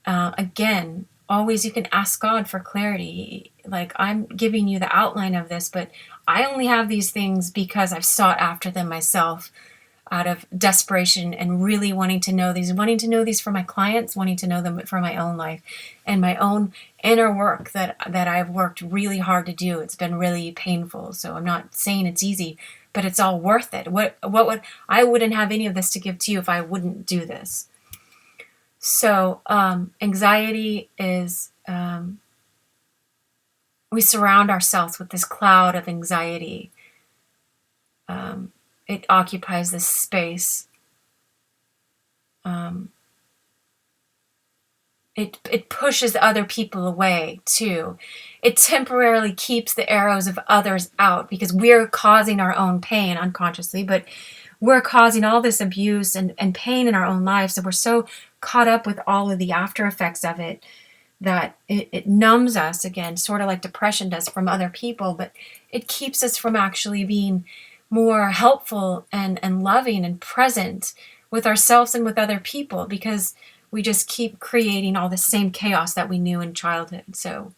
Again, always you can ask God for clarity. Like, I'm giving you the outline of this, but I only have these things because I've sought after them myself out of desperation and really wanting to know these for my clients, wanting to know them for my own life and my own inner work that I've worked really hard to do. It's been really painful. So I'm not saying it's easy, but it's all worth it. I wouldn't have any of this to give to you if I wouldn't do this. So anxiety is, we surround ourselves with this cloud of anxiety. It occupies this space. It pushes other people away too. It temporarily keeps the arrows of others out because we're causing our own pain unconsciously, but we're causing all this abuse and pain in our own lives. So we're so caught up with all of the after effects of it that it numbs us, again, sort of like depression does, from other people, but it keeps us from actually being more helpful and loving and present with ourselves and with other people because we just keep creating all the same chaos that we knew in childhood. So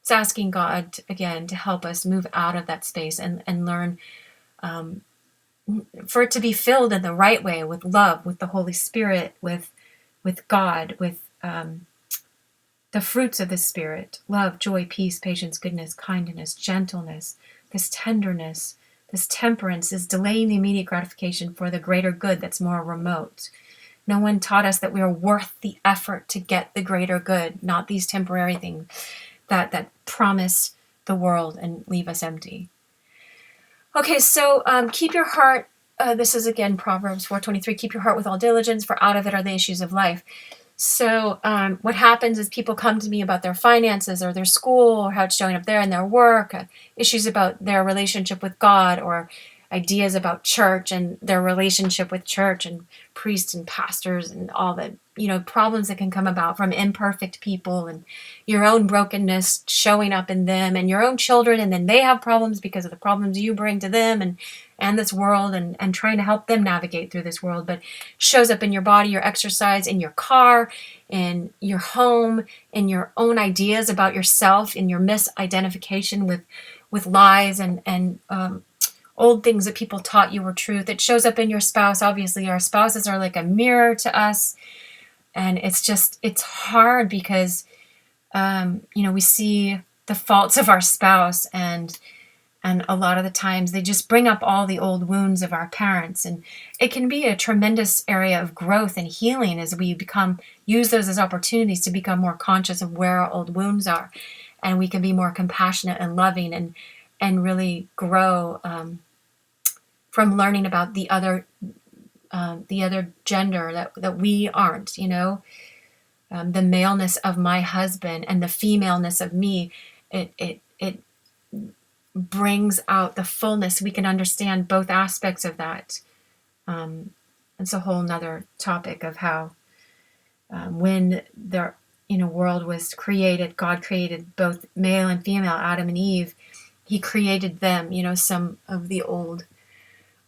it's asking God, again, to help us move out of that space and learn for it to be filled in the right way with love, with the Holy Spirit, with God, with the fruits of the Spirit: love, joy, peace, patience, goodness, kindness, gentleness, this tenderness, this temperance, is delaying the immediate gratification for the greater good that's more remote. No one taught us that we are worth the effort to get the greater good, not these temporary things that promise the world and leave us empty. Okay, so keep your heart, this is again Proverbs 4:23, keep your heart with all diligence, for out of it are the issues of life. So what happens is people come to me about their finances or their school or how it's showing up there in their work, issues about their relationship with God, or ideas about church and their relationship with church and priests and pastors and all the, problems that can come about from imperfect people and your own brokenness showing up in them and your own children, and then they have problems because of the problems you bring to them and this world, and trying to help them navigate through this world. But shows up in your body, your exercise, in your car, in your home, in your own ideas about yourself, in your misidentification with lies and old things that people taught you were truth. It shows up in your spouse. Obviously, our spouses are like a mirror to us. And it's hard because, we see the faults of our spouse, and a lot of the times they just bring up all the old wounds of our parents. And it can be a tremendous area of growth and healing as we use those as opportunities to become more conscious of where our old wounds are. And we can be more compassionate and loving and really grow from learning about the other gender that we aren't, the maleness of my husband and the femaleness of me. It brings out the fullness. We can understand both aspects of that. It's a whole nother topic of how when the world was created, God created both male and female, Adam and Eve. He created them. Some of the old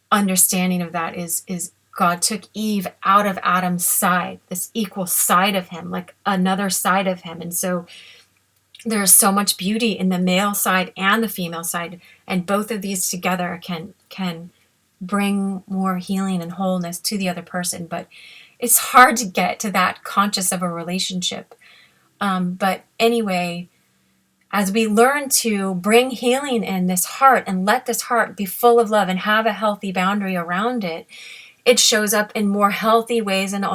understanding of that is God took Eve out of Adam's side, this equal side of him, like another side of him. And so there's so much beauty in the male side and the female side, and both of these together can bring more healing and wholeness to the other person. But it's hard to get to that conscious of a relationship. But anyway, as we learn to bring healing in this heart and let this heart be full of love and have a healthy boundary around it, it shows up in more healthy ways. And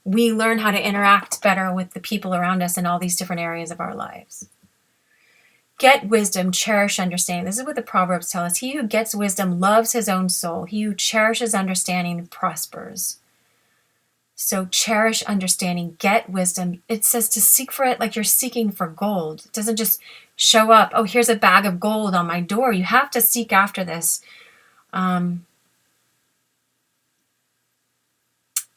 we learn how to interact better with the people around us in all these different areas of our lives. Get wisdom, cherish understanding. This is what the Proverbs tell us. He who gets wisdom loves his own soul. He who cherishes understanding prospers. So cherish understanding, get wisdom. It says to seek for it like you're seeking for gold. It doesn't just show up, oh, here's a bag of gold on my door. You have to seek after this.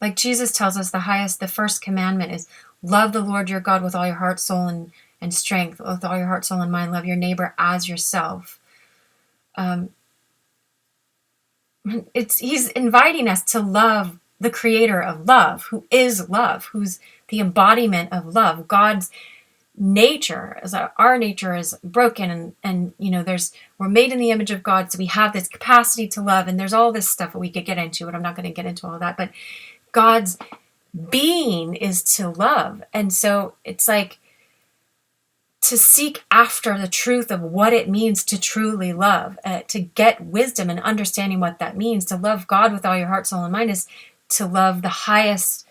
Like Jesus tells us, the first commandment is love the Lord your God with all your heart, soul, and strength, with all your heart, soul, and mind. Love your neighbor as yourself. He's inviting us to love the creator of love, who is love, who's the embodiment of love. God's nature, our nature is broken, and we're made in the image of God, so we have this capacity to love, and there's all this stuff that we could get into, and I'm not going to get into all that, but God's being is to love. And so it's like to seek after the truth of what it means to truly love, to get wisdom and understanding what that means. To love God with all your heart, soul, and mind is to love the highest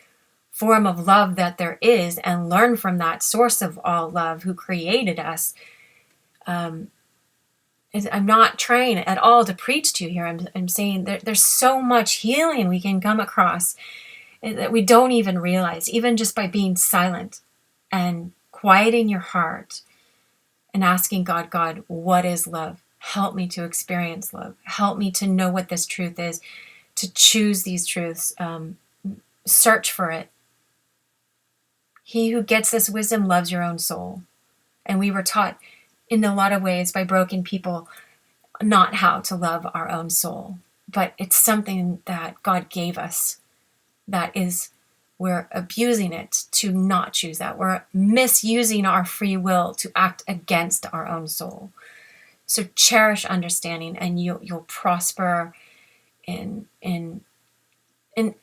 form of love that there is and learn from that source of all love who created us. I'm not trying at all to preach to you here. I'm saying there's so much healing we can come across that we don't even realize, even just by being silent and quieting your heart and asking God, what is love? Help me to experience love. Help me to know what this truth is, to choose these truths. Search for it. He who gets this wisdom loves your own soul. And we were taught in a lot of ways by broken people not how to love our own soul. But it's something that God gave us. That is, we're abusing it to not choose that. We're misusing our free will to act against our own soul. So cherish understanding, and you'll prosper in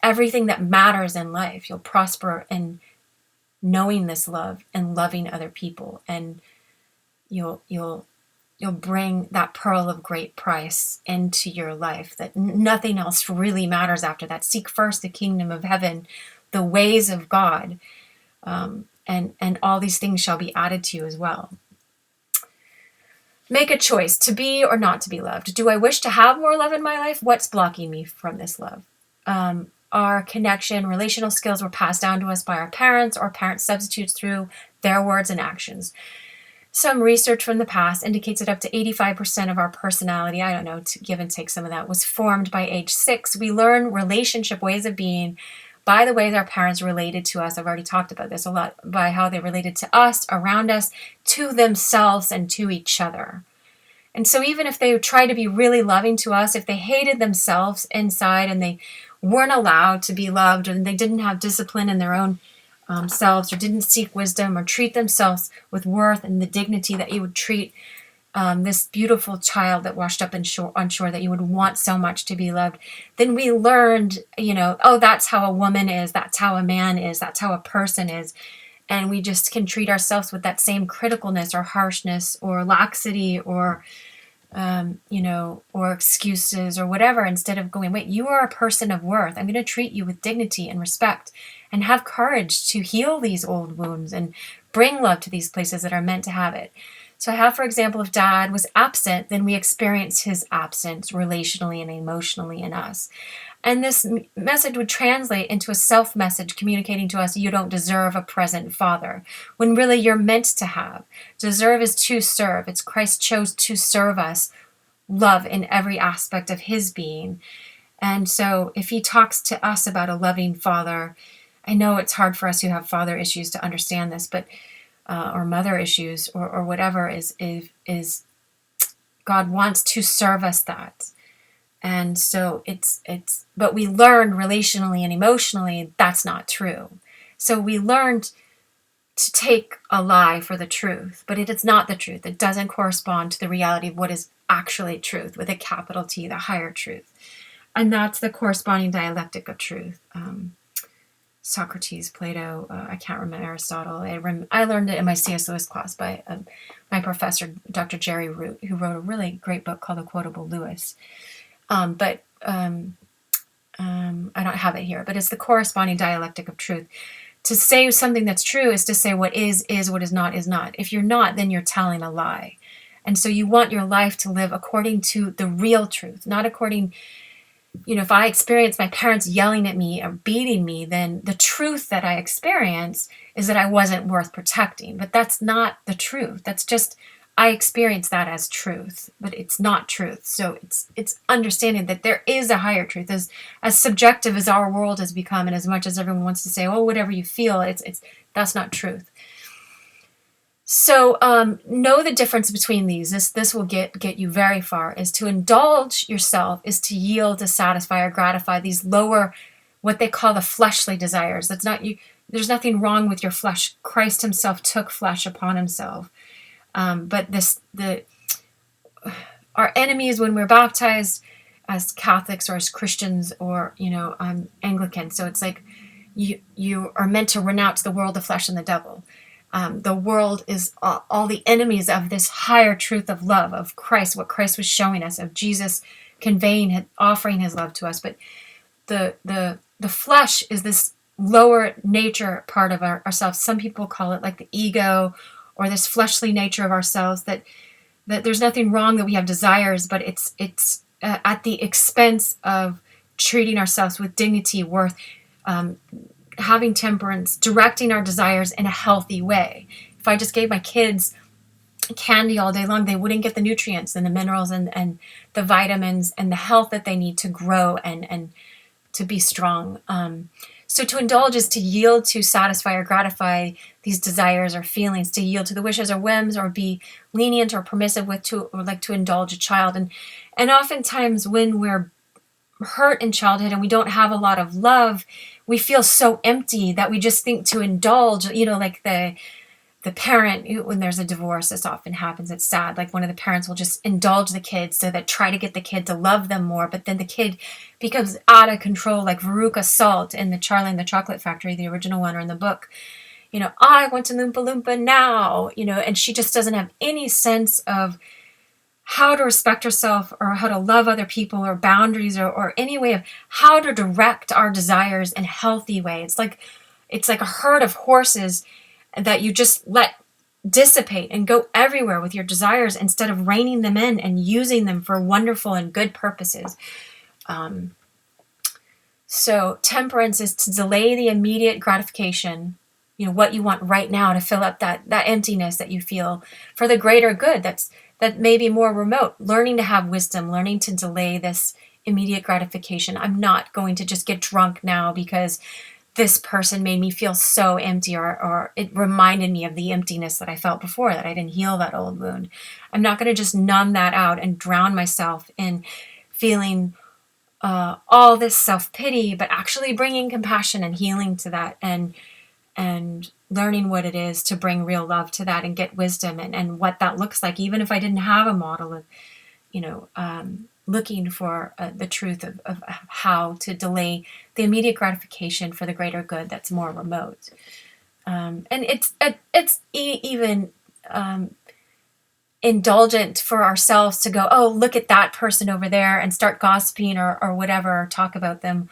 everything that matters in life. You'll prosper in knowing this love and loving other people, and you'll bring that pearl of great price into your life, that nothing else really matters after that. Seek first the kingdom of heaven, the ways of God, and all these things shall be added to you as well. Make a choice to be or not to be loved. Do I wish to have more love in my life? What's blocking me from this love? Our connection, relational skills were passed down to us by our parents or parent substitutes through their words and actions. some research from the past indicates that up to 85% of our personality, I don't know, to give and take some of that, was formed by age 6. We learn relationship ways of being by the way our parents related to us. I've already talked about this a lot, by how they related to us, around us, to themselves, and to each other. And so even if they tried to be really loving to us, if they hated themselves inside and they weren't allowed to be loved, and they didn't have discipline in their own selves, or didn't seek wisdom, or treat themselves with worth and the dignity that you would treat this beautiful child that washed up on shore that you would want so much to be loved, then we learned, oh, that's how a woman is, that's how a man is, that's how a person is. And we just can treat ourselves with that same criticalness or harshness or laxity or, or excuses or whatever, instead of going, wait, you are a person of worth. I'm going to treat you with dignity and respect and have courage to heal these old wounds and bring love to these places that are meant to have it. So I have, for example, if dad was absent, then we experience his absence relationally and emotionally in us. And this message would translate into a self-message communicating to us, you don't deserve a present father, when really you're meant to have. Deserve is to serve. It's Christ chose to serve us, love in every aspect of his being. And so if he talks to us about a loving father, I know it's hard for us who have father issues to understand this, but or mother issues or whatever, is God wants to serve us that. And so but we learned relationally and emotionally that's not true. So we learned to take a lie for the truth, but it is not the truth. It doesn't correspond to the reality of what is actually truth, with a capital T, the higher truth. And that's the corresponding dialectic of truth. Socrates, Plato, I can't remember, Aristotle. I learned it in my C.S. Lewis class by my professor, Dr. Jerry Root, who wrote a really great book called The Quotable Lewis. But I don't have it here, but it's the corresponding dialectic of truth. To say something that's true is to say what is, what is not, is not. If you're not, then you're telling a lie. And so you want your life to live according to the real truth, not according, if I experience my parents yelling at me or beating me, then the truth that I experience is that I wasn't worth protecting. But that's not the truth. That's just, I experience that as truth, but it's not truth. So it's understanding that there is a higher truth. As subjective as our world has become, and as much as everyone wants to say, oh, whatever you feel, that's not truth. So know the difference between these. This will get you very far. Is to indulge yourself, is to yield, to satisfy or gratify these lower, what they call the fleshly desires. That's not you. There's nothing wrong with your flesh. Christ himself took flesh upon himself. But our enemies when we're baptized as Catholics or as Christians or Anglican. So it's like you are meant to renounce the world, the flesh, and the devil. The world is all the enemies of this higher truth of love, of Christ, what Christ was showing us, of Jesus conveying, offering his love to us. But the flesh is this lower nature part of ourselves. Some people call it like the ego, or this fleshly nature of ourselves, that there's nothing wrong that we have desires, but it's at the expense of treating ourselves with dignity, worth, having temperance, directing our desires in a healthy way. If I just gave my kids candy all day long, they wouldn't get the nutrients and the minerals and the vitamins and the health that they need to grow and to be strong. So to indulge is to yield, to satisfy or gratify these desires or feelings, to yield to the wishes or whims, or be lenient or permissive with, or like to indulge a child. And oftentimes when we're hurt in childhood and we don't have a lot of love, we feel so empty that we just think to indulge, like the parent, when there's a divorce, this often happens. It's sad. Like one of the parents will just indulge the kid, so that try to get the kid to love them more. But then the kid becomes out of control, like Veruca Salt in the Charlie and the Chocolate Factory, the original one, or in the book. I want to Loompa Loompa now, and she just doesn't have any sense of how to respect herself or how to love other people or boundaries or any way of how to direct our desires in a healthy way. It's like a herd of horses that you just let dissipate and go everywhere with your desires instead of reining them in and using them for wonderful and good purposes. So temperance is to delay the immediate gratification what you want right now to fill up that emptiness that you feel for the greater good that may be more remote. Learning to have wisdom, learning to delay this immediate gratification. I'm not going to just get drunk now because this person made me feel so empty, or it reminded me of the emptiness that I felt before, that I didn't heal that old wound. I'm not going to just numb that out and drown myself in feeling all this self-pity, but actually bringing compassion and healing to that, and learning what it is to bring real love to that and get wisdom, and what that looks like, even if I didn't have a model of, looking for the truth of how to delay the immediate gratification for the greater good that's more remote. And it's even indulgent for ourselves to go, oh, look at that person over there, and start gossiping or whatever, or talk about them,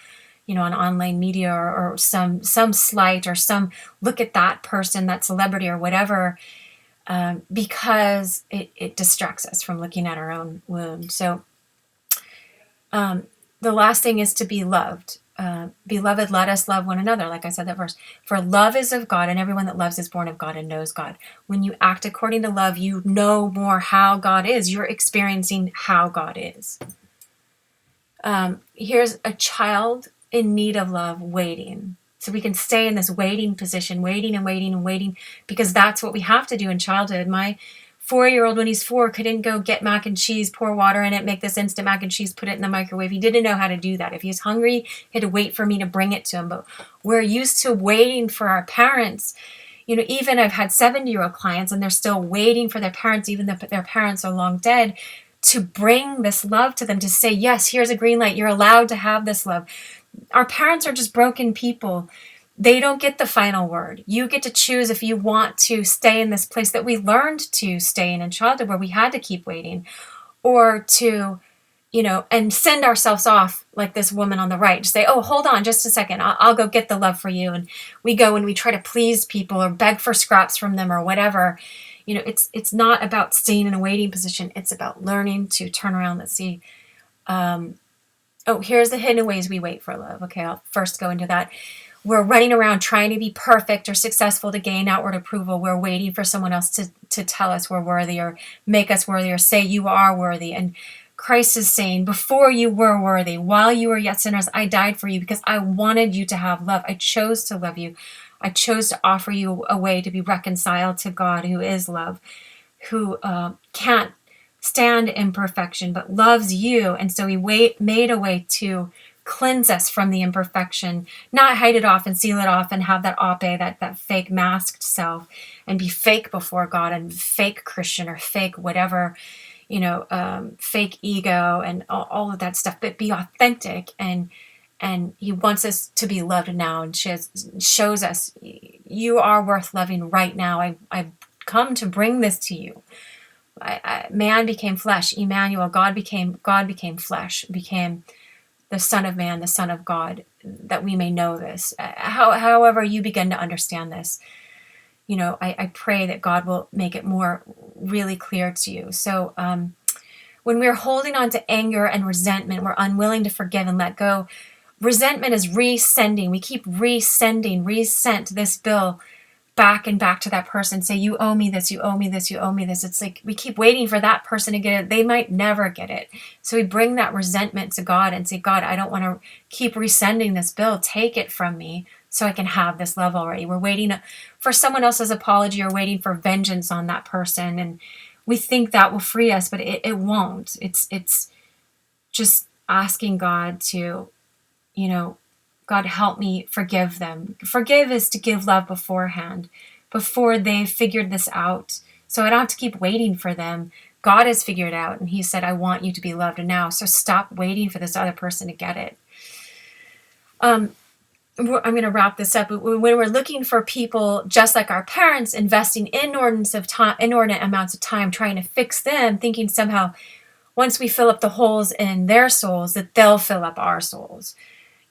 on online media, or some slight, or some look at that person, that celebrity or whatever, because it distracts us from looking at our own wound. So the last thing is to be loved. Beloved, let us love one another. Like I said that verse. For love is of God, and everyone that loves is born of God and knows God. When you act according to love, you know more how God is. You're experiencing how God is. Here's a child in need of love waiting. So we can stay in this waiting position, waiting and waiting and waiting, because that's what we have to do in childhood. My 4-year-old, when he's 4, couldn't go get mac and cheese, pour water in it, make this instant mac and cheese, put it in the microwave. He didn't know how to do that. If he was hungry, he had to wait for me to bring it to him. But we're used to waiting for our parents. Even I've had 70-year-old clients, and they're still waiting for their parents, even though their parents are long dead, to bring this love to them, to say, yes, here's a green light. You're allowed to have this love. Our parents are just broken people. They don't get the final word. You get to choose if you want to stay in this place that we learned to stay in childhood, where we had to keep waiting, or to, and send ourselves off like this woman on the right. Just say, oh, hold on just a second. I'll go get the love for you. And we go and we try to please people or beg for scraps from them or whatever. It's not about staying in a waiting position. It's about learning to turn around and see, here's the hidden ways we wait for love. Okay, I'll first go into that. We're running around trying to be perfect or successful to gain outward approval. We're waiting for someone else to tell us we're worthy, or make us worthy, or say you are worthy. And Christ is saying, before you were worthy, while you were yet sinners, I died for you because I wanted you to have love. I chose to love you. I chose to offer you a way to be reconciled to God, who is love, who can't stand imperfection, but loves you. And so he made a way to cleanse us from the imperfection, not hide it off and seal it off and have that ape, that fake masked self, and be fake before God, and fake Christian, or fake whatever, fake ego and all of that stuff, but be authentic. And he wants us to be loved now, and shows us you are worth loving right now. I've come to bring this to you. Man became flesh, Emmanuel, God became flesh, became the Son of Man, the Son of God, that we may know this. However you begin to understand this, I pray that God will make it more really clear to you. So when we're holding on to anger and resentment, we're unwilling to forgive and let go. Resentment is resending. We keep resent this bill back and back to that person. Say, you owe me this, you owe me this, you owe me this. It's like we keep waiting for that person to get it. They might never get it. So we bring that resentment to God and say, God, I don't want to keep resending this bill. Take it from me so I can have this love already. We're waiting for someone else's apology, or waiting for vengeance on that person. And we think that will free us, but it won't. It's just asking God to, God, help me forgive them. Forgive is to give love beforehand, before they've figured this out. So I don't have to keep waiting for them. God has figured it out, and he said, I want you to be loved now. So stop waiting for this other person to get it. I'm going to wrap this up. When we're looking for people, just like our parents, investing inordinate amounts of time trying to fix them, thinking somehow once we fill up the holes in their souls, that they'll fill up our souls.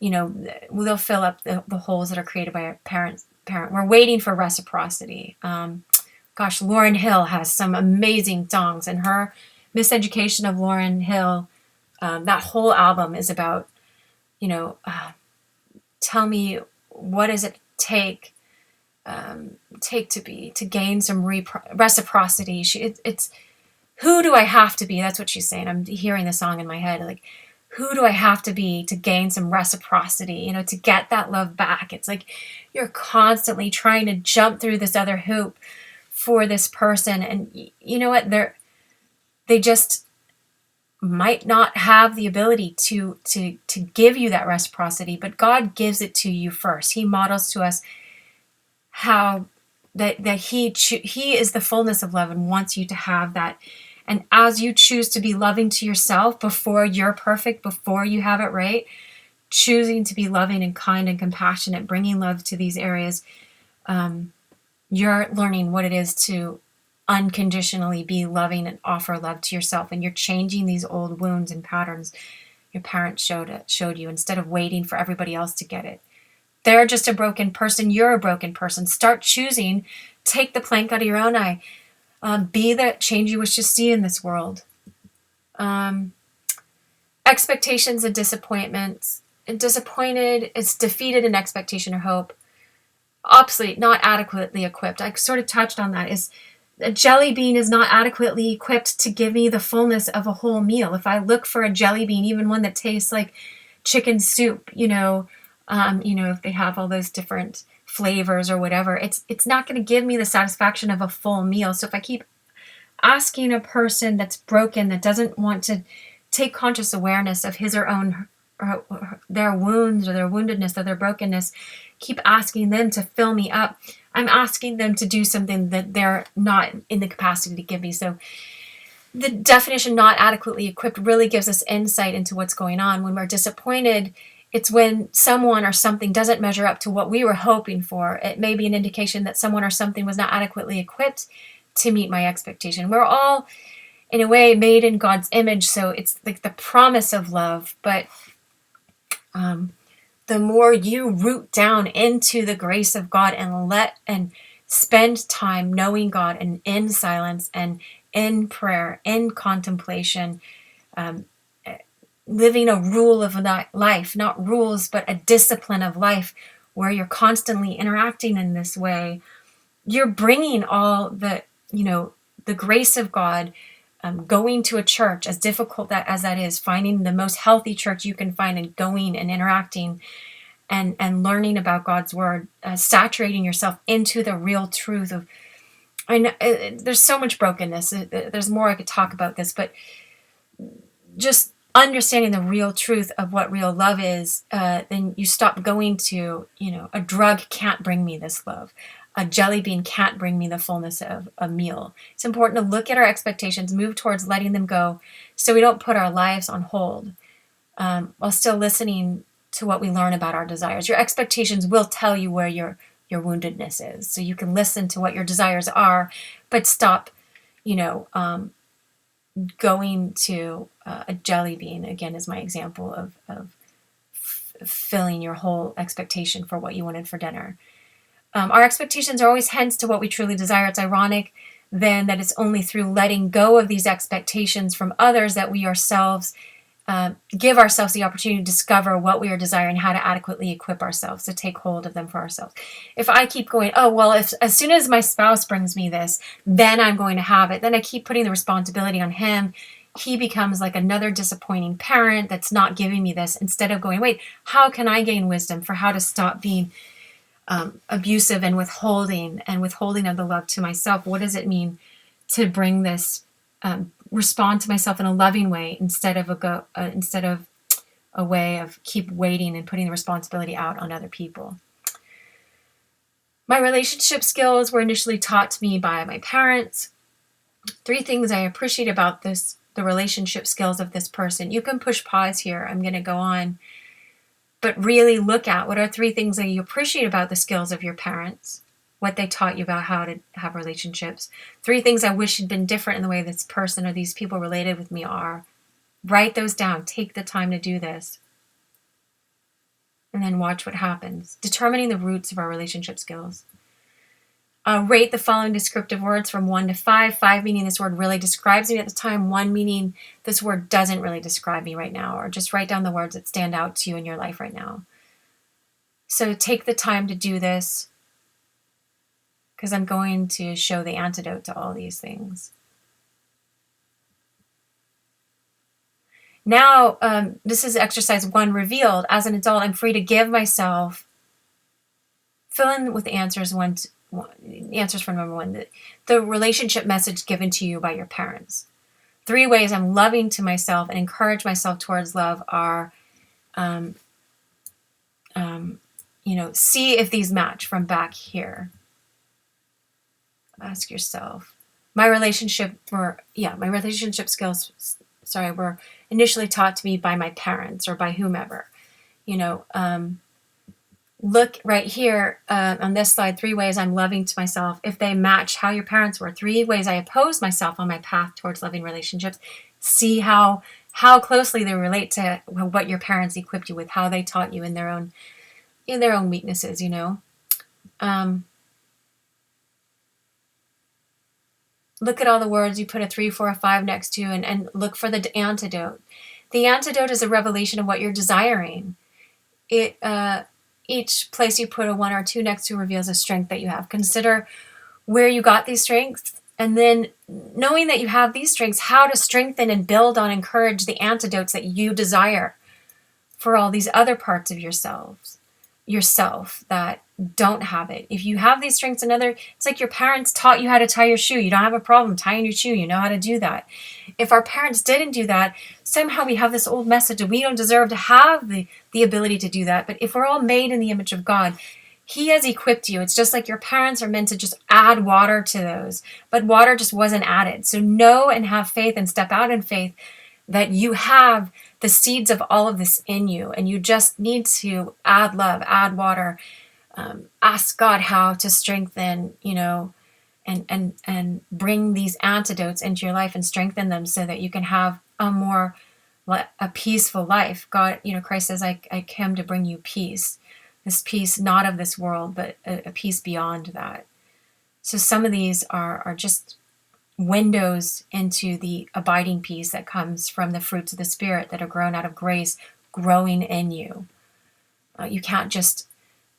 They'll fill up the holes that are created by our parent. We're waiting for reciprocity. Lauryn Hill has some amazing songs, and her Miseducation of Lauryn Hill, that whole album is about, tell me, what does it take take to be, to gain some reciprocity. It's who do I have to be? That's what she's saying. I'm hearing the song in my head. Like, who do I have to be to gain some reciprocity, to get that love back? It's like you're constantly trying to jump through this other hoop for this person. And you know what? They just might not have the ability to give you that reciprocity, but God gives it to you first. He models to us how that he is the fullness of love and wants you to have that. And as you choose to be loving to yourself before you're perfect, before you have it right, choosing to be loving and kind and compassionate, bringing love to these areas, you're learning what it is to unconditionally be loving and offer love to yourself. And you're changing these old wounds and patterns your parents showed you, instead of waiting for everybody else to get it. They're just a broken person. You're a broken person. Start choosing. Take the plank out of your own eye. Be the change you wish to see in this world. Expectations and disappointments. Disappointed is defeated in expectation or hope. Obsolete, not adequately equipped. I sort of touched on that. Is a jelly bean is not adequately equipped to give me the fullness of a whole meal. If I look for a jelly bean, even one that tastes like chicken soup, if they have all those different flavors or whatever, it's not going to give me the satisfaction of a full meal. So if I keep asking a person that's broken, that doesn't want to take conscious awareness of his or own or their wounds or their woundedness or their brokenness, keep asking them to fill me up, I'm asking them to do something that they're not in the capacity to give me. So the definition not adequately equipped really gives us insight into what's going on. When we're disappointed, it's when someone or something doesn't measure up to what we were hoping for. It may be an indication that someone or something was not adequately equipped to meet my expectation. We're all, in a way, made in God's image, so it's like the promise of love. But the more you root down into the grace of God and spend time knowing God and in silence and in prayer, in contemplation, living a rule of life, not rules, but a discipline of life where you're constantly interacting in this way, you're bringing all the grace of God, going to a church, as difficult as that is, finding the most healthy church you can find and going and interacting and learning about God's word, saturating yourself into the real truth of, I know there's so much brokenness. There's more I could talk about this, but just understanding the real truth of what real love is, then you stop going to, a drug can't bring me this love. A jelly bean can't bring me the fullness of a meal. It's important to look at our expectations, move towards letting them go so we don't put our lives on hold, while still listening to what we learn about our desires. Your expectations will tell you where your woundedness is. So you can listen to what your desires are, but stop, going to a jelly bean, again, is my example of filling your whole expectation for what you wanted for dinner. Our expectations are always hence to what we truly desire. It's ironic then that it's only through letting go of these expectations from others that we ourselves give ourselves the opportunity to discover what we are desiring, how to adequately equip ourselves to take hold of them for ourselves. If I keep going, if as soon as my spouse brings me this, then I'm going to have it, then I keep putting the responsibility on him. He becomes like another disappointing parent that's not giving me this, instead of going, wait, how can I gain wisdom for how to stop being abusive and withholding of the love to myself? What does it mean to bring this, respond to myself in a loving way instead of a way of keep waiting and putting the responsibility out on other people? My relationship skills were initially taught to me by my parents. 3 things I appreciate about the relationship skills of this person. You can push pause here. I'm going to go on. But really look at what are 3 things that you appreciate about the skills of your parents, what they taught you about how to have relationships. 3 things I wish had been different in the way this person or these people related with me are. Write those down. Take the time to do this. And then watch what happens. Determining the roots of our relationship skills. Rate the following descriptive words from 1 to 5. 5 meaning this word really describes me at the time. 1 meaning this word doesn't really describe me right now. Or just write down the words that stand out to you in your life right now. So take the time to do this. because I'm going to show the antidote to all these things. Now, this is exercise 1, revealed. As an adult, I'm free to give myself, fill in with answers answers for number 1, the relationship message given to you by your parents. 3 ways I'm loving to myself and encourage myself towards love are, see if these match from back here. Ask yourself. My relationship skills, were initially taught to me by my parents or by whomever. Look right here on this slide, 3 ways I'm loving to myself. If they match how your parents were, 3 ways I oppose myself on my path towards loving relationships. See how closely they relate to what your parents equipped you with, how they taught you in their own weaknesses. Look at all the words you put a 3, 4, or 5 next to, and look for the antidote. The antidote is a revelation of what you're desiring. Each place you put a 1 or 2 next to reveals a strength that you have. Consider where you got these strengths, and then knowing that you have these strengths, how to strengthen and build on, encourage the antidotes that you desire for all these other parts of yourself that don't have it. If you have these strengths, it's like your parents taught you how to tie your shoe. You don't have a problem tying your shoe. You know how to do that. If our parents didn't do that, somehow we have this old message that we don't deserve to have the ability to do that. But if we're all made in the image of God, He has equipped you. It's just like your parents are meant to just add water to those, but water just wasn't added. So know and have faith and step out in faith that you have the seeds of all of this in you, and you just need to add love, add water, ask God how to strengthen, and bring these antidotes into your life and strengthen them so that you can have a peaceful life. God, Christ says, I came to bring you peace, this peace not of this world, but a peace beyond that. So some of these are just windows into the abiding peace that comes from the fruits of the Spirit that are grown out of grace, growing in you. You can't just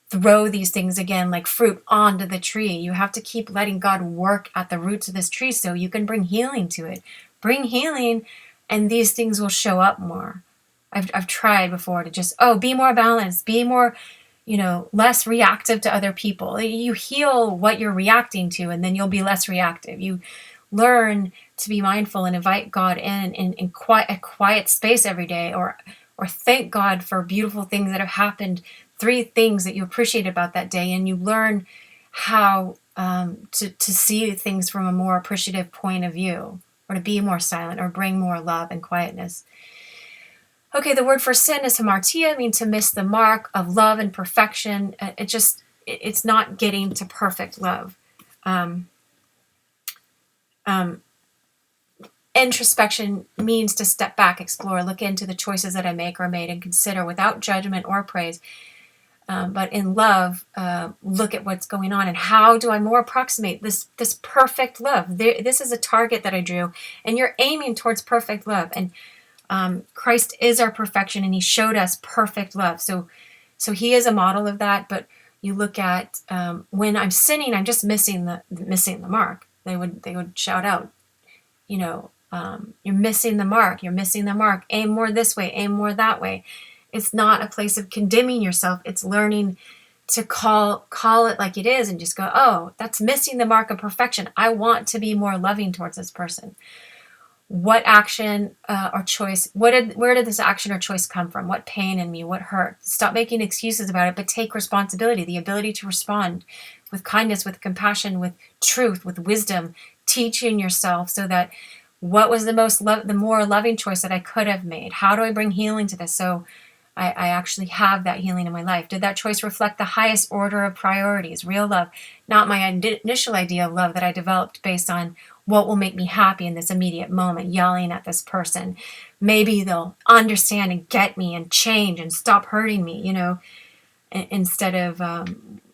throw these things again like fruit onto the tree. You have to keep letting God work at the roots of this tree so you can bring healing to it. Bring healing, and these things will show up more. I've tried before to just, be more balanced, be more, less reactive to other people. You heal what you're reacting to, and then you'll be less reactive. You learn to be mindful and invite God in a quiet space every day, or thank God for beautiful things that have happened, 3 things that you appreciate about that day, and you learn how to see things from a more appreciative point of view, or to be more silent, or bring more love and quietness. Okay, the word for sin is hamartia, means to miss the mark of love and perfection. It's not getting to perfect love. Introspection means to step back, explore, look into the choices that I make or made, and consider without judgment or praise. But in love, look at what's going on and how do I more approximate this perfect love. This is a target that I drew, and you're aiming towards perfect love. And Christ is our perfection, and He showed us perfect love. So He is a model of that. But you look at when I'm sinning, I'm just missing the mark. They would shout out, you're missing the mark. You're missing the mark. Aim more this way. Aim more that way. It's not a place of condemning yourself. It's learning to call it like it is and just go, oh, that's missing the mark of perfection. I want to be more loving towards this person. What action or choice, where did this action or choice come from? What pain in me? What hurt? Stop making excuses about it, but take responsibility, the ability to respond with kindness, with compassion, with truth, with wisdom, teaching yourself so that what was the more loving choice that I could have made? How do I bring healing to this? So I actually have that healing in my life. Did that choice reflect the highest order of priorities, real love, not my initial idea of love that I developed based on what will make me happy in this immediate moment, yelling at this person. Maybe they'll understand and get me and change and stop hurting me, instead of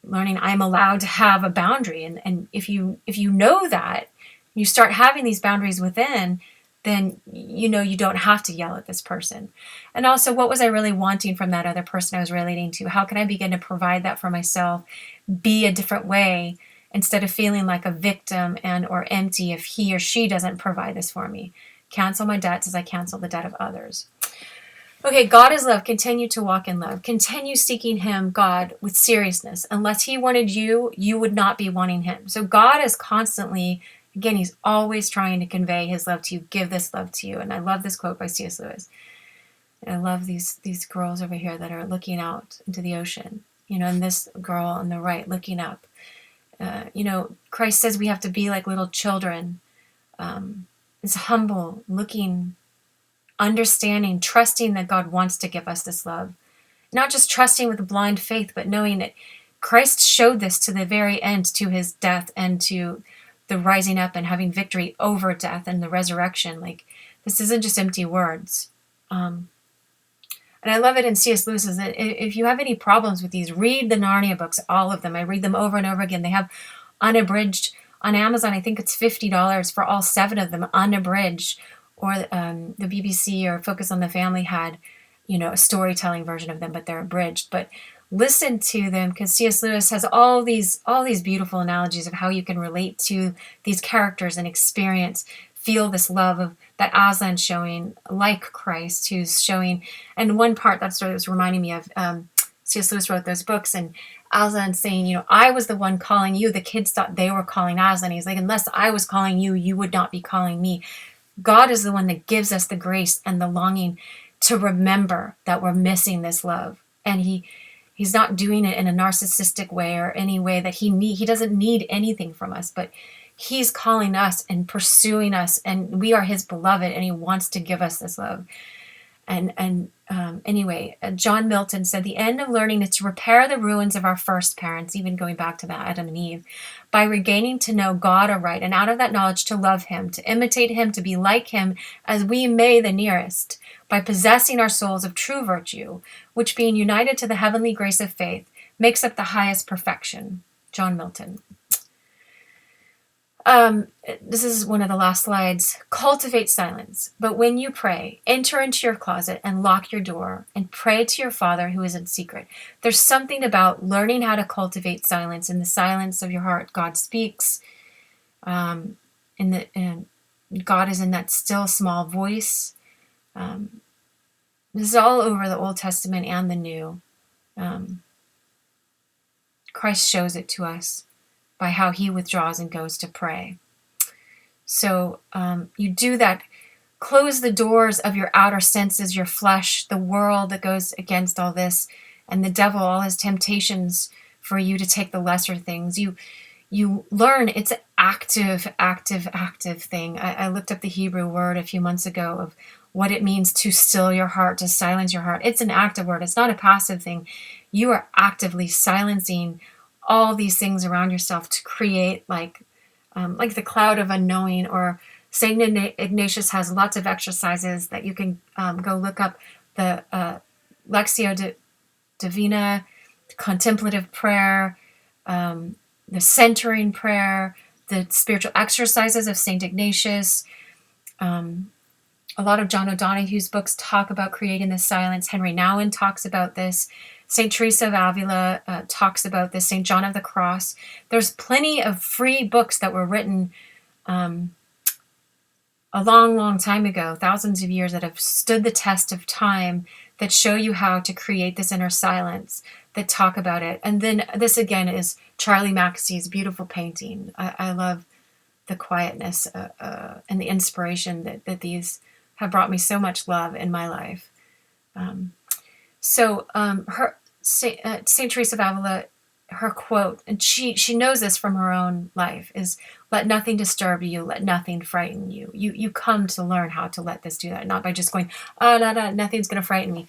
learning I'm allowed to have a boundary. And if you know that, you start having these boundaries within, then you don't have to yell at this person. And also, what was I really wanting from that other person I was relating to? How can I begin to provide that for myself, be a different way, instead of feeling like a victim and or empty if he or she doesn't provide this for me. Cancel my debts as I cancel the debt of others. Okay, God is love. Continue to walk in love. Continue seeking him, God, with seriousness. Unless he wanted you, you would not be wanting him. So God is constantly, again, he's always trying to convey his love to you, give this love to you. And I love this quote by C.S. Lewis. And I love these girls over here that are looking out into the ocean, and this girl on the right looking up. Christ says we have to be like little children. It's humble, looking, understanding, trusting that God wants to give us this love. Not just trusting with blind faith, but knowing that Christ showed this to the very end, to his death and to the rising up and having victory over death and the resurrection. Like, this isn't just empty words. And I love it in C.S. Lewis is that if you have any problems with these, read the Narnia books, all of them. I read them over and over again. They have unabridged on Amazon. I think it's $50 for all 7 of them, unabridged. Or the BBC or Focus on the Family had, a storytelling version of them, but they're abridged. But listen to them, because C.S. Lewis has all these beautiful analogies of how you can relate to these characters and experience, feel this love of that Aslan showing, like Christ, who's showing. And one part that story was reminding me of, C.S. Lewis wrote those books, and Aslan saying, I was the one calling you. The kids thought they were calling Aslan. He's like, unless I was calling you, you would not be calling me. God is the one that gives us the grace and the longing to remember that we're missing this love. And he's not doing it in a narcissistic way or any way that he doesn't need anything from us, but he's calling us and pursuing us, and we are his beloved, and he wants to give us this love. Anyway, John Milton said, the end of learning is to repair the ruins of our first parents, even going back to that Adam and Eve, by regaining to know God aright, and out of that knowledge to love him, to imitate him, to be like him as we may the nearest, by possessing our souls of true virtue, which being united to the heavenly grace of faith, makes up the highest perfection. John Milton. This is one of the last slides. Cultivate silence. But when you pray, enter into your closet and lock your door and pray to your Father who is in secret. There's something about learning how to cultivate silence. In the silence of your heart, God speaks. And God is in that still small voice. This is all over the Old Testament and the New. Christ shows it to us by how he withdraws and goes to pray. So you do that. Close the doors of your outer senses, your flesh, the world that goes against all this, and the devil, all his temptations for you to take the lesser things. You learn it's an active thing. I looked up the Hebrew word a few months ago of what it means to still your heart, to silence your heart. It's an active word. It's not a passive thing. You are actively silencing all these things around yourself to create like the cloud of unknowing. Or Saint Ignatius has lots of exercises that you can go look up. The Lectio Divina, contemplative prayer, the centering prayer, the spiritual exercises of Saint Ignatius. A lot of John O'Donohue's books talk about creating this silence. Henry Nouwen talks about this. St. Teresa of Avila talks about this. St. John of the Cross. There's plenty of free books that were written a long time ago, thousands of years, that have stood the test of time, that show you how to create this inner silence, that talk about it. And then this again is Charlie Maxey's beautiful painting. I love the quietness and the inspiration that these have brought me so much love in my life. Saint Teresa of Avila, her quote, and she knows this from her own life, is, let nothing disturb you, let nothing frighten you. You come to learn how to let this do that, not by just going, nothing's going to frighten me.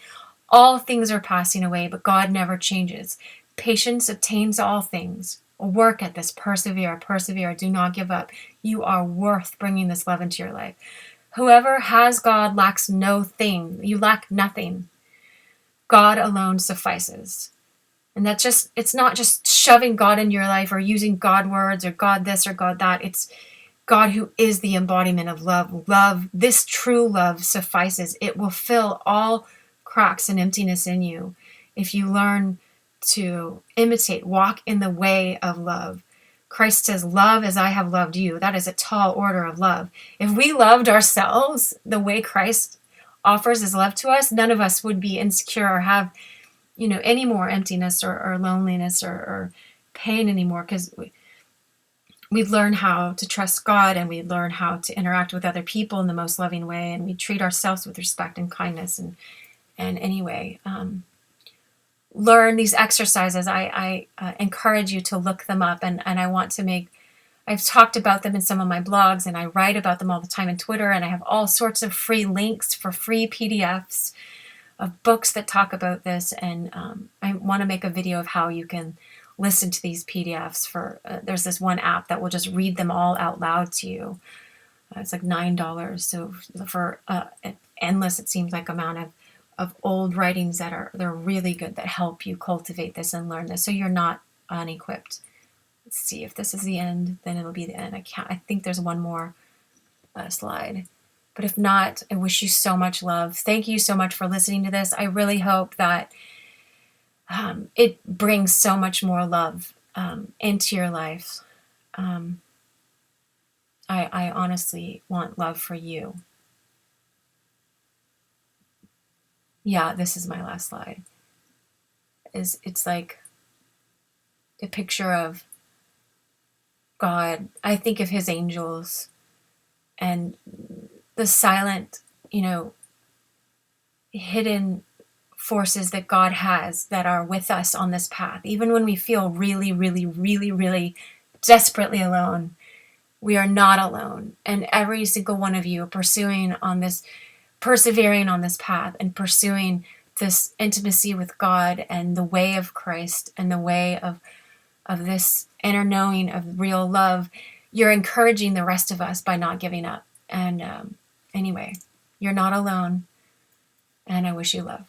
All things are passing away, but God never changes. Patience obtains all things. Work at this, persevere, do not give up. You are worth bringing this love into your life. Whoever has God lacks no thing. You lack nothing. God alone suffices. And it's not just shoving God into your life or using God words or God this or God that. It's God who is the embodiment of love. Love, this true love suffices. It will fill all cracks and emptiness in you if you learn to imitate, walk in the way of love. Christ says, love as I have loved you. That is a tall order of love. If we loved ourselves the way Christ offers his love to us, none of us would be insecure or have, any more emptiness or loneliness or pain anymore, because we'd learn how to trust God, and we'd learn how to interact with other people in the most loving way, and we treat ourselves with respect and kindness. And anyway, learn these exercises. I encourage you to look them up, and I've talked about them in some of my blogs, and I write about them all the time on Twitter, and I have all sorts of free links for free PDFs of books that talk about this, and I want to make a video of how you can listen to these PDFs there's this one app that will just read them all out loud to you. It's like $9, so for an endless, it seems like, amount of old writings they're really good, that help you cultivate this and learn this, so you're not unequipped. Let's see if this is the end, then it'll be the end. I think there's one more slide. But if not, I wish you so much love. Thank you so much for listening to this. I really hope that it brings so much more love into your life. I honestly want love for you. Yeah, this is my last slide. It's like a picture of God. I think of his angels and the silent, hidden forces that God has that are with us on this path. Even when we feel really, really, really, really desperately alone, we are not alone. And every single one of you persevering on this path and pursuing this intimacy with God and the way of Christ and the way of this inner knowing of real love, you're encouraging the rest of us by not giving up. And anyway, you're not alone, and I wish you love.